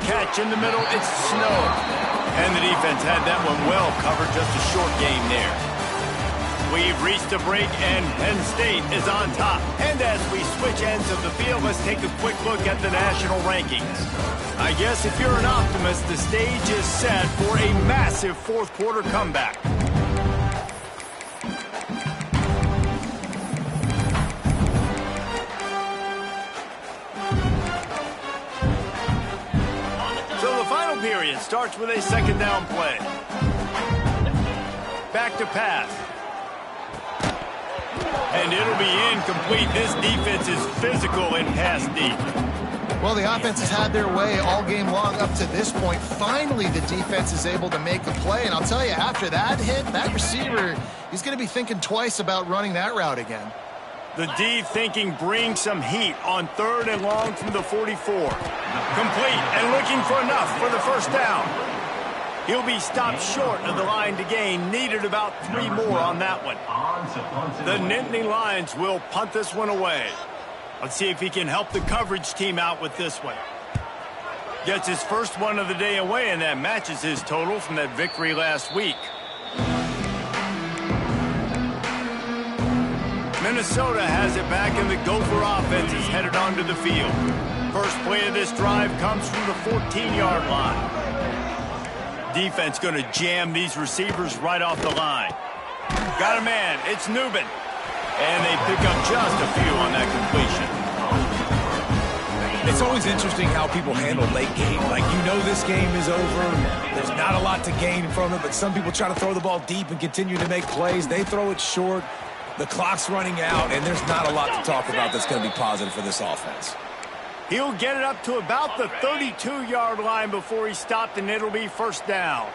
Catch in the middle, it's Snow. And the defense had that one well covered, just a short gain there. We've reached a break, and Penn State is on top. And as we switch ends of the field, let's take a quick look at the national rankings. I guess if you're an optimist, the stage is set for a massive fourth quarter comeback. So the final period starts with a second down play. Back to pass. And it'll be incomplete. This defense is physical and pass deep. Well, the offense has had their way all game long up to this point. Finally, the defense is able to make a play. And I'll tell you, after that hit, that receiver, he's going to be thinking twice about running that route again. The D thinking bring some heat on third and long from the 44. Complete and looking for enough for the first down. He'll be stopped short of the line to gain. Needed about 3 more on that one. The Nittany Lions will punt this one away. Let's see if he can help the coverage team out with this one. Gets his first one of the day away, and that matches his total from that victory last week. Minnesota has it back, and the Gopher offense is headed onto the field. First play of this drive comes from the 14-yard line. Defense going to jam these receivers right off the line. Got a man. It's Newman. And they pick up just a few on that completion. It's always interesting how people handle late game. Like, you know this game is over. There's not a lot to gain from it, but some people try to throw the ball deep and continue to make plays. They throw it short. The clock's running out, and there's not a lot to talk about that's going to be positive for this offense. He'll get it up to about the 32-yard line before he stopped, and it'll be first down.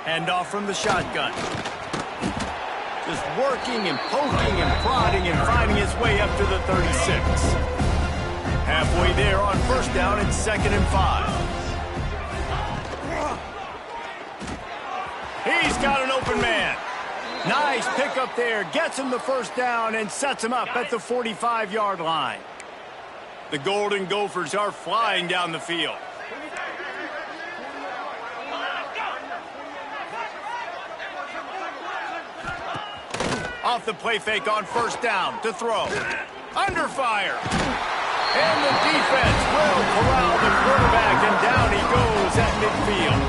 Handoff from the shotgun. Just working and poking and prodding and finding his way up to the 36. Halfway there on first down, it's 2nd and 5. He's got an open man. Nice pickup there. Gets him the first down and sets him up at the 45-yard line. The Golden Gophers are flying down the field. Off the play fake on first down to throw. Under fire. And the defense will corral the quarterback, and down he goes at midfield.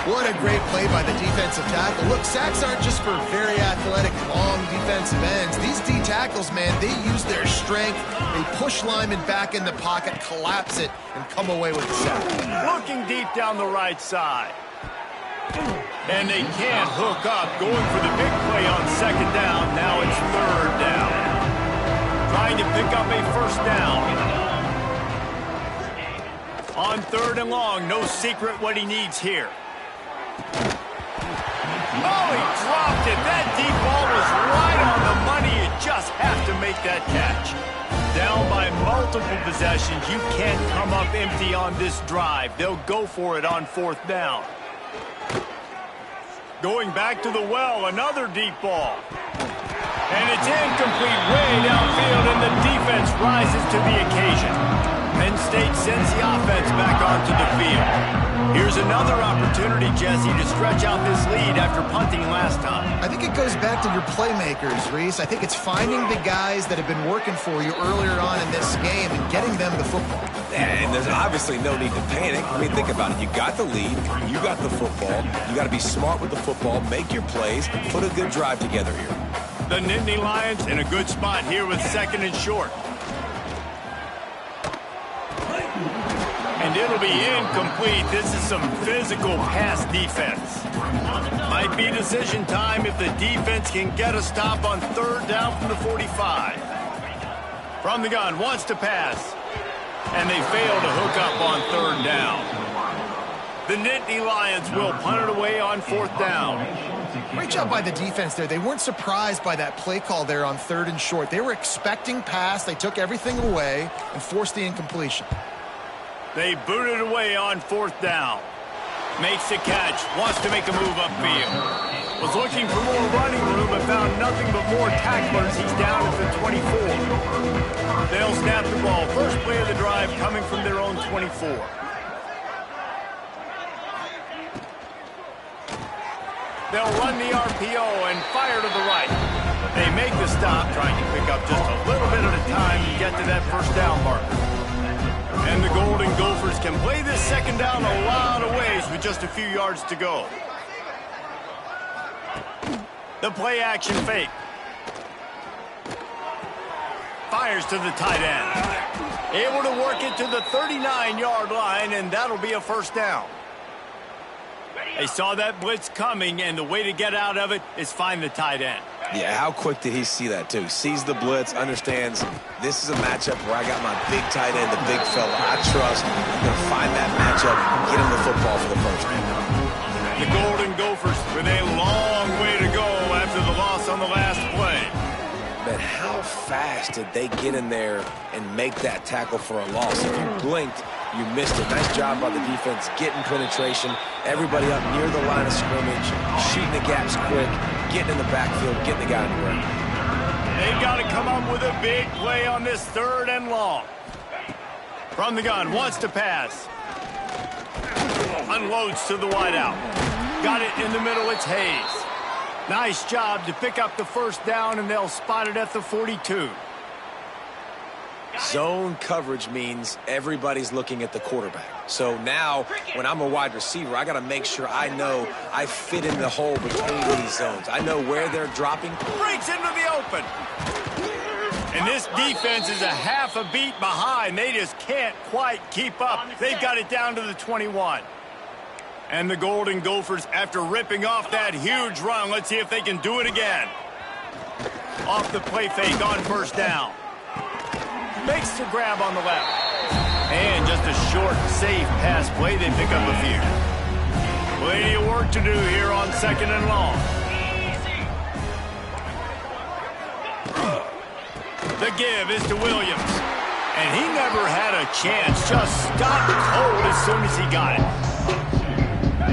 What a great play by the defensive tackle. Look, sacks aren't just for very athletic, long defensive ends. These D tackles, man, they use their strength. They push linemen back in the pocket, collapse it, and come away with the sack. Looking deep down the right side. And they can't hook up. Going for the big play on second down. Now it's third down. Trying to pick up a first down. On third and long, no secret what he needs here. Oh, he dropped it. That deep ball was right on the money. You just have to make that catch. Down by multiple possessions. You can't come up empty on this drive. They'll go for it on fourth down. Going back to the well, another deep ball. And it's incomplete way downfield, and the defense rises to the occasion. Penn State sends the offense back onto the field. Here's another opportunity, Jesse, to stretch out this lead after punting last time. I think it goes back to your playmakers, Reese. I think it's finding the guys that have been working for you earlier on in this game and getting them the football. And there's obviously no need to panic. I mean, think about it. You got the lead. You got the football. You got to be smart with the football, make your plays, put a good drive together here. The Nittany Lions in a good spot here with 2nd and short. And it'll be incomplete. This is some physical pass defense. Might be decision time if the defense can get a stop on third down from the 45. From the gun, wants to pass. And they fail to hook up on third down. The Nittany Lions will punt it away on fourth down. Great job by the defense there. They weren't surprised by that play call there on third and short. They were expecting pass. They took everything away and forced the incompletion. They boot it away on fourth down. Makes the catch. Wants to make a move upfield. Was looking for more running room but found nothing but more tacklers. He's down at the 24. They'll snap the ball. First play of the drive coming from their own 24. They'll run the RPO and fire to the right. They make the stop, trying to pick up just a little bit at a time to get to that first down marker. And the Golden Gophers can play this second down a lot of ways with just a few yards to go. The play-action fake. Fires to the tight end. Able to work it to the 39-yard line, and that'll be a first down. They saw that blitz coming, and the way to get out of it is find the tight end. Yeah, how quick did he see that, too? Sees the blitz, understands this is a matchup where I got my big tight end, the big fella I trust. I'm going to find that matchup, get him the football for the first down. The Golden Gophers with a long way to go after the loss on the last play. But how fast did they get in there and make that tackle for a loss? If you blinked, you missed it. Nice job by the defense getting penetration. Everybody up near the line of scrimmage, shooting the gaps quick, getting in the backfield, getting the guy in the ring. They've got to come up with a big play on this 3rd and long. From the gun, wants to pass. Unloads to the wideout. Got it in the middle, it's Hayes. Nice job to pick up the first down, and they'll spot it at the 42. Zone coverage means everybody's looking at the quarterback. So now, when I'm a wide receiver, I got to make sure I know I fit in the hole between these zones. I know where they're dropping. Breaks into the open. And this defense is a half a beat behind. They just can't quite keep up. They've got it down to the 21. And the Golden Gophers, after ripping off that huge run, let's see if they can do it again. Off the play fake on first down. Makes the grab on the left. And just a short, safe pass play. They pick up a few. Plenty of work to do here on 2nd and long. The give is to Williams. And he never had a chance. Just stopped cold as soon as he got it.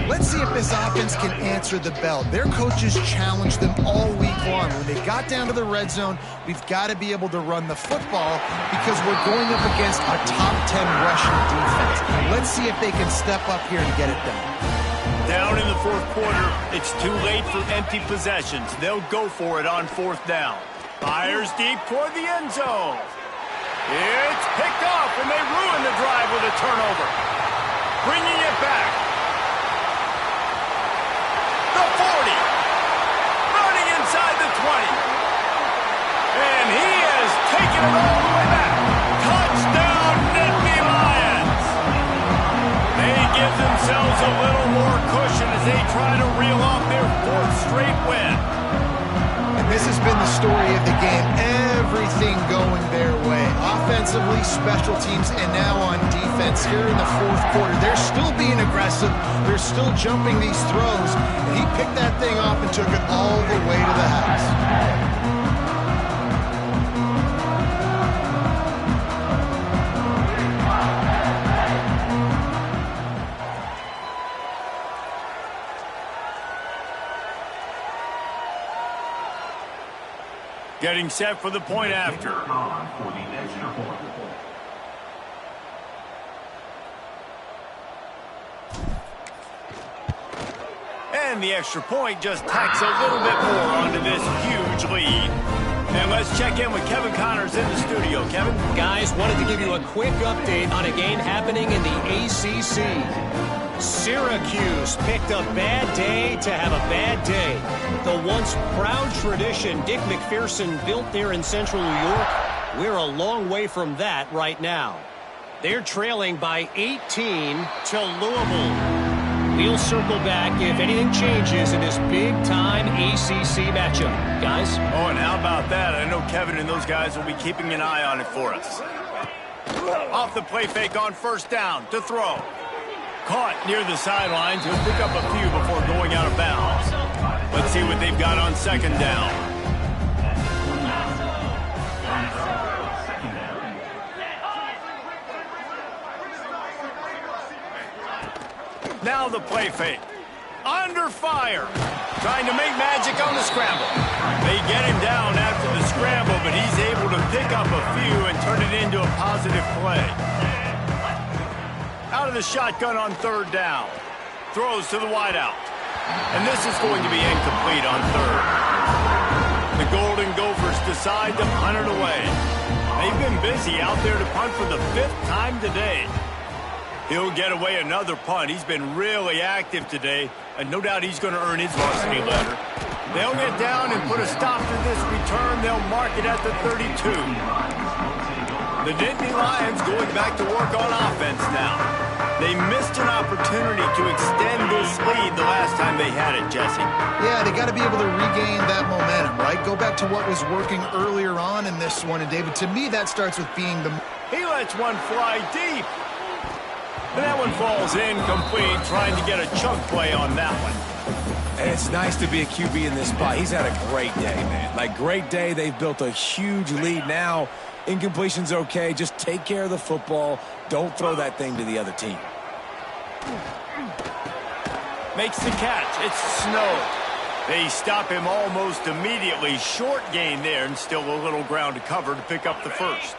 Let's see if this offense can answer the bell. Their coaches challenged them all week long. When they got down to the red zone, we've got to be able to run the football because we're going up against a top 10 rushing defense. Let's see if they can step up here and get it done. Down in the 4th quarter, it's too late for empty possessions. They'll go for it on 4th down. Fires deep toward the end zone. It's picked off, and they ruin the drive with a turnover. Bringing it back. The 40. Running inside the 20. And he has taken it all the way back. Touchdown, Nittany Lions. They give themselves a little more cushion as they try to reel off their 4th straight win. And this has been the story of the game. Everything going their way. Offensively, special teams, and now on defense here in the 4th quarter. They're still being aggressive. They're still jumping these throws. And he picked that thing off and took it all the way to the house. Getting set for the point after. And the extra point just tacks a little bit more onto this huge lead. And let's check in with Kevin Connors in the studio. Kevin? Guys, wanted to give you a quick update on a game happening in the ACC. Syracuse picked a bad day to have a bad day. The once proud tradition Dick McPherson built there in central New York, we're a long way from that right now. They're trailing by 18 to Louisville. We'll circle back if anything changes in this big-time ACC matchup. Guys? Oh, and how about that? I know Kevin and those guys will be keeping an eye on it for us. Off the play fake on first down to throw. Caught near the sidelines. He'll pick up a few before going out of bounds. Let's see what they've got on 2nd down. Now the play fake. Under fire. Trying to make magic on the scramble. They get him down after the scramble, but he's able to pick up a few and turn it into a positive play. Out of the shotgun on third down. Throws to the wideout. And this is going to be incomplete on third. The Golden Gophers decide to punt it away. They've been busy out there to punt for the 5th time today. He'll get away another punt. He's been really active today, and no doubt he's going to earn his varsity letter. They'll get down and put a stop to this return. They'll mark it at the 32. The Nittany Lions going back to work on offense now. They missed an opportunity to extend this lead the last time they had it, Jesse. Yeah, they got to be able to regain that momentum, right? Go back to what was working earlier on in this one. And, David, to me, that starts with being the... He lets one fly deep. And that one falls incomplete, trying to get a chunk play on that one. And it's nice to be a QB in this spot. He's had a great day, man. Like, great day. They've built a huge lead now. Incompletion's okay. Just take care of the football. Don't throw that thing to the other team. Makes the catch. It's Snow. They stop him almost immediately. Short gain there, and still a little ground to cover to pick up the first.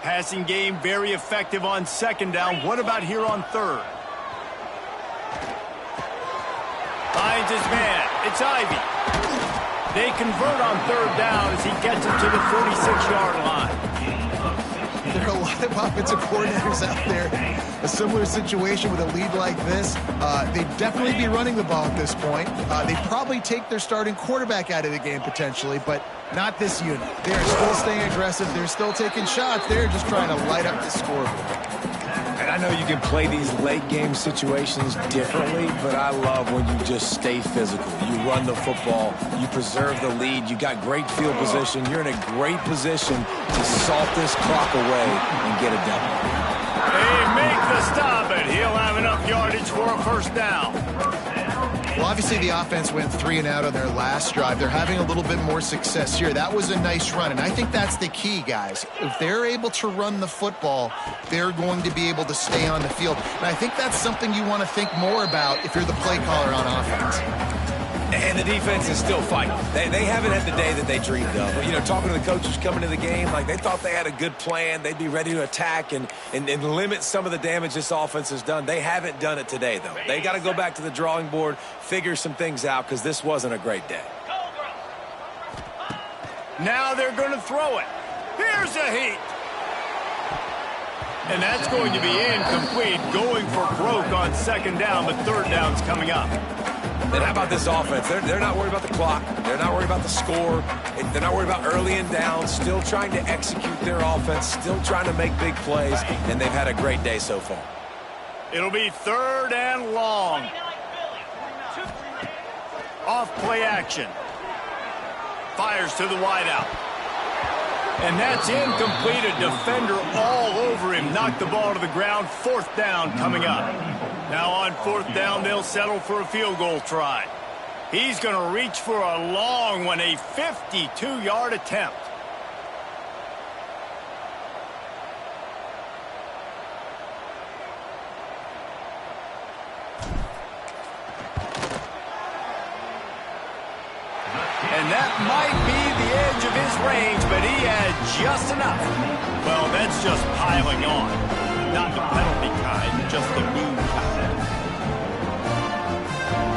Passing game very effective on second down. What about here on third? Finds his man. It's Ivy. They convert on third down as he gets it to the 46-yard line. There are a lot of offensive coordinators out there. A similar situation with a lead like this. They'd definitely be running the ball at this point. They'd probably take their starting quarterback out of the game potentially, but not this unit. They're still staying aggressive. They're still taking shots. They're just trying to light up the scoreboard. And I know you can play these late game situations differently, but I love when you just stay physical. You run the football, you preserve the lead, you got great field position, you're in a great position to salt this clock away and get a W. They make the stop, and he'll have enough yardage for a first down. Well, obviously the offense went 3 and out on their last drive. They're having a little bit more success here. That was a nice run, and I think that's the key, guys. If they're able to run the football, they're going to be able to stay on the field. And I think that's something you want to think more about if you're the play caller on offense. And the defense is still fighting. They haven't had the day that they dreamed of. But, you know, talking to the coaches coming to the game, like they thought they had a good plan. They'd be ready to attack and limit some of the damage this offense has done. They haven't done it today, though. They got to go back to the drawing board, figure some things out, because this wasn't a great day. Now they're going to throw it. Here's a heat. And that's going to be incomplete, going for broke on second down, but third down's coming up. And how about this offense? They're not worried about the clock. They're not worried about the score. They're not worried about early and down. Still trying to execute their offense. Still trying to make big plays. And they've had a great day so far. It'll be third and long. Off play action. Fires to the wideout. And that's incomplete. A defender all over him. Knocked the ball to the ground. Fourth down coming up. Now on fourth down, they'll settle for a field goal try. He's going to reach for a long one, a 52-yard attempt. And that might be the edge of his range, but he had just enough. Well, that's just piling on. Not the penalty kind, just the boom kind.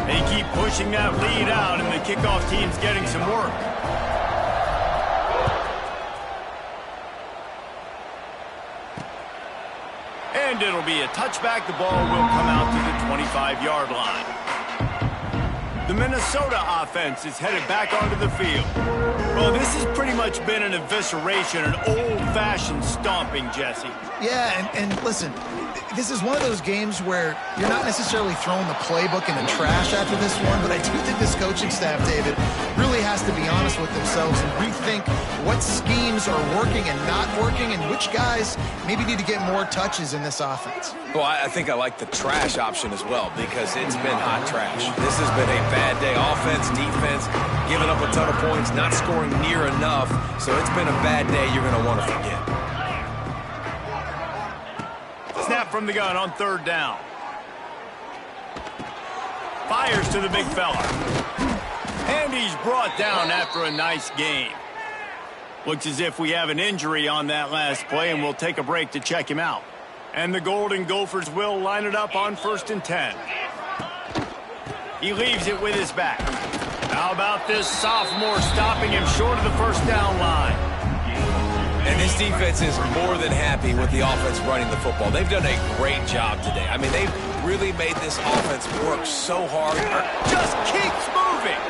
They keep pushing that lead out, and the kickoff team's getting some work. And it'll be a touchback. The ball will come out to the 25-yard line. The Minnesota offense is headed back onto the field. Well, this has pretty much been an evisceration, an old-fashioned stomping, Jesse. Yeah, and listen, this is one of those games where you're not necessarily throwing the playbook in the trash after this one, but I do think this coaching staff, David, really has to be honest with themselves and rethink what schemes are working and not working and which guys maybe need to get more touches in this offense. Well, I think I like the trash option as well because it's been hot trash. This has been a bad day. Offense, defense, giving up a ton of points, not scoring near enough. So it's been a bad day you're going to want to forget. Snap from the gun on third down. Fires to the big fella. And he's brought down after a nice game. Looks as if we have an injury on that last play, and we'll take a break to check him out. And the Golden Gophers will line it up on 1st and 10. He leaves it with his back. How about this sophomore stopping him short of the first down line? And this defense is more than happy with the offense running the football. They've done a great job today. I mean, they've really made this offense work so hard. Just keeps moving.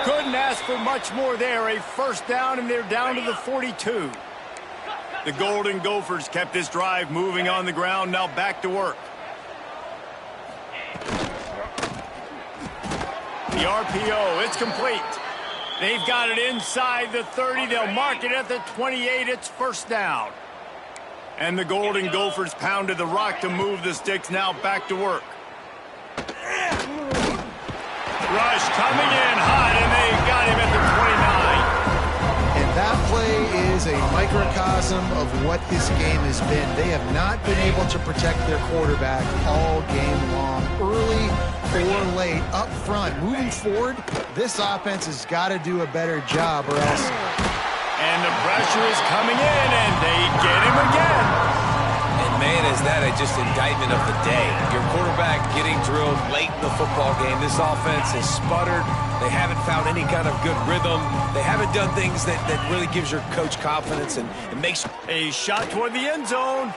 Couldn't ask for much more there. A first down, and they're down to the 42. The Golden Gophers kept this drive moving on the ground. Now back to work. The RPO, it's complete. They've got it inside the 30. They'll mark it at the 28. It's first down. And the Golden Gophers pounded the rock to move the sticks. Now back to work. Rush coming in hot, and they got him at the 29. And that play is a microcosm of what this game has been. They have not been able to protect their quarterback all game long. Early or late, up front, moving forward, this offense has got to do a better job or else. And the pressure is coming in, and they get him again. And man, is that just indictment of the day. Your quarterback getting drilled late in the football game. This offense has sputtered. They haven't found any kind of good rhythm. They haven't done things that really gives your coach confidence and makes... A shot toward the end zone.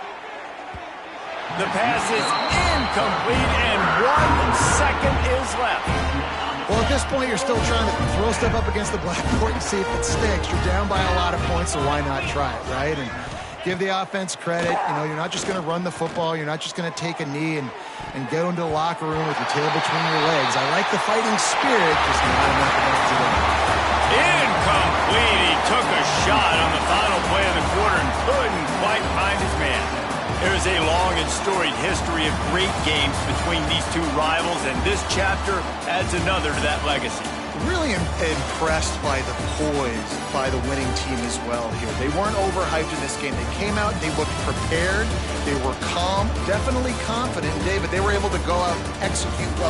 The pass is incomplete, and 1 second is left. Well, at this point, you're still trying to throw stuff up against the blackboard and see if it sticks. You're down by a lot of points, so why not try it, right? And give the offense credit. You know, you're not just going to run the football. You're not just going to take a knee and go into the locker room with your tail between your legs. I like the fighting spirit, just not enough of that today. Incomplete. He took a shot on the final play of the quarter and couldn't quite find his man. There's a long and storied history of great games between these two rivals, and this chapter adds another to that legacy. Really impressed by the poise by the winning team as well here. They weren't overhyped in this game. They came out, they looked prepared, they were calm, definitely confident, David. They were able to go out and execute well.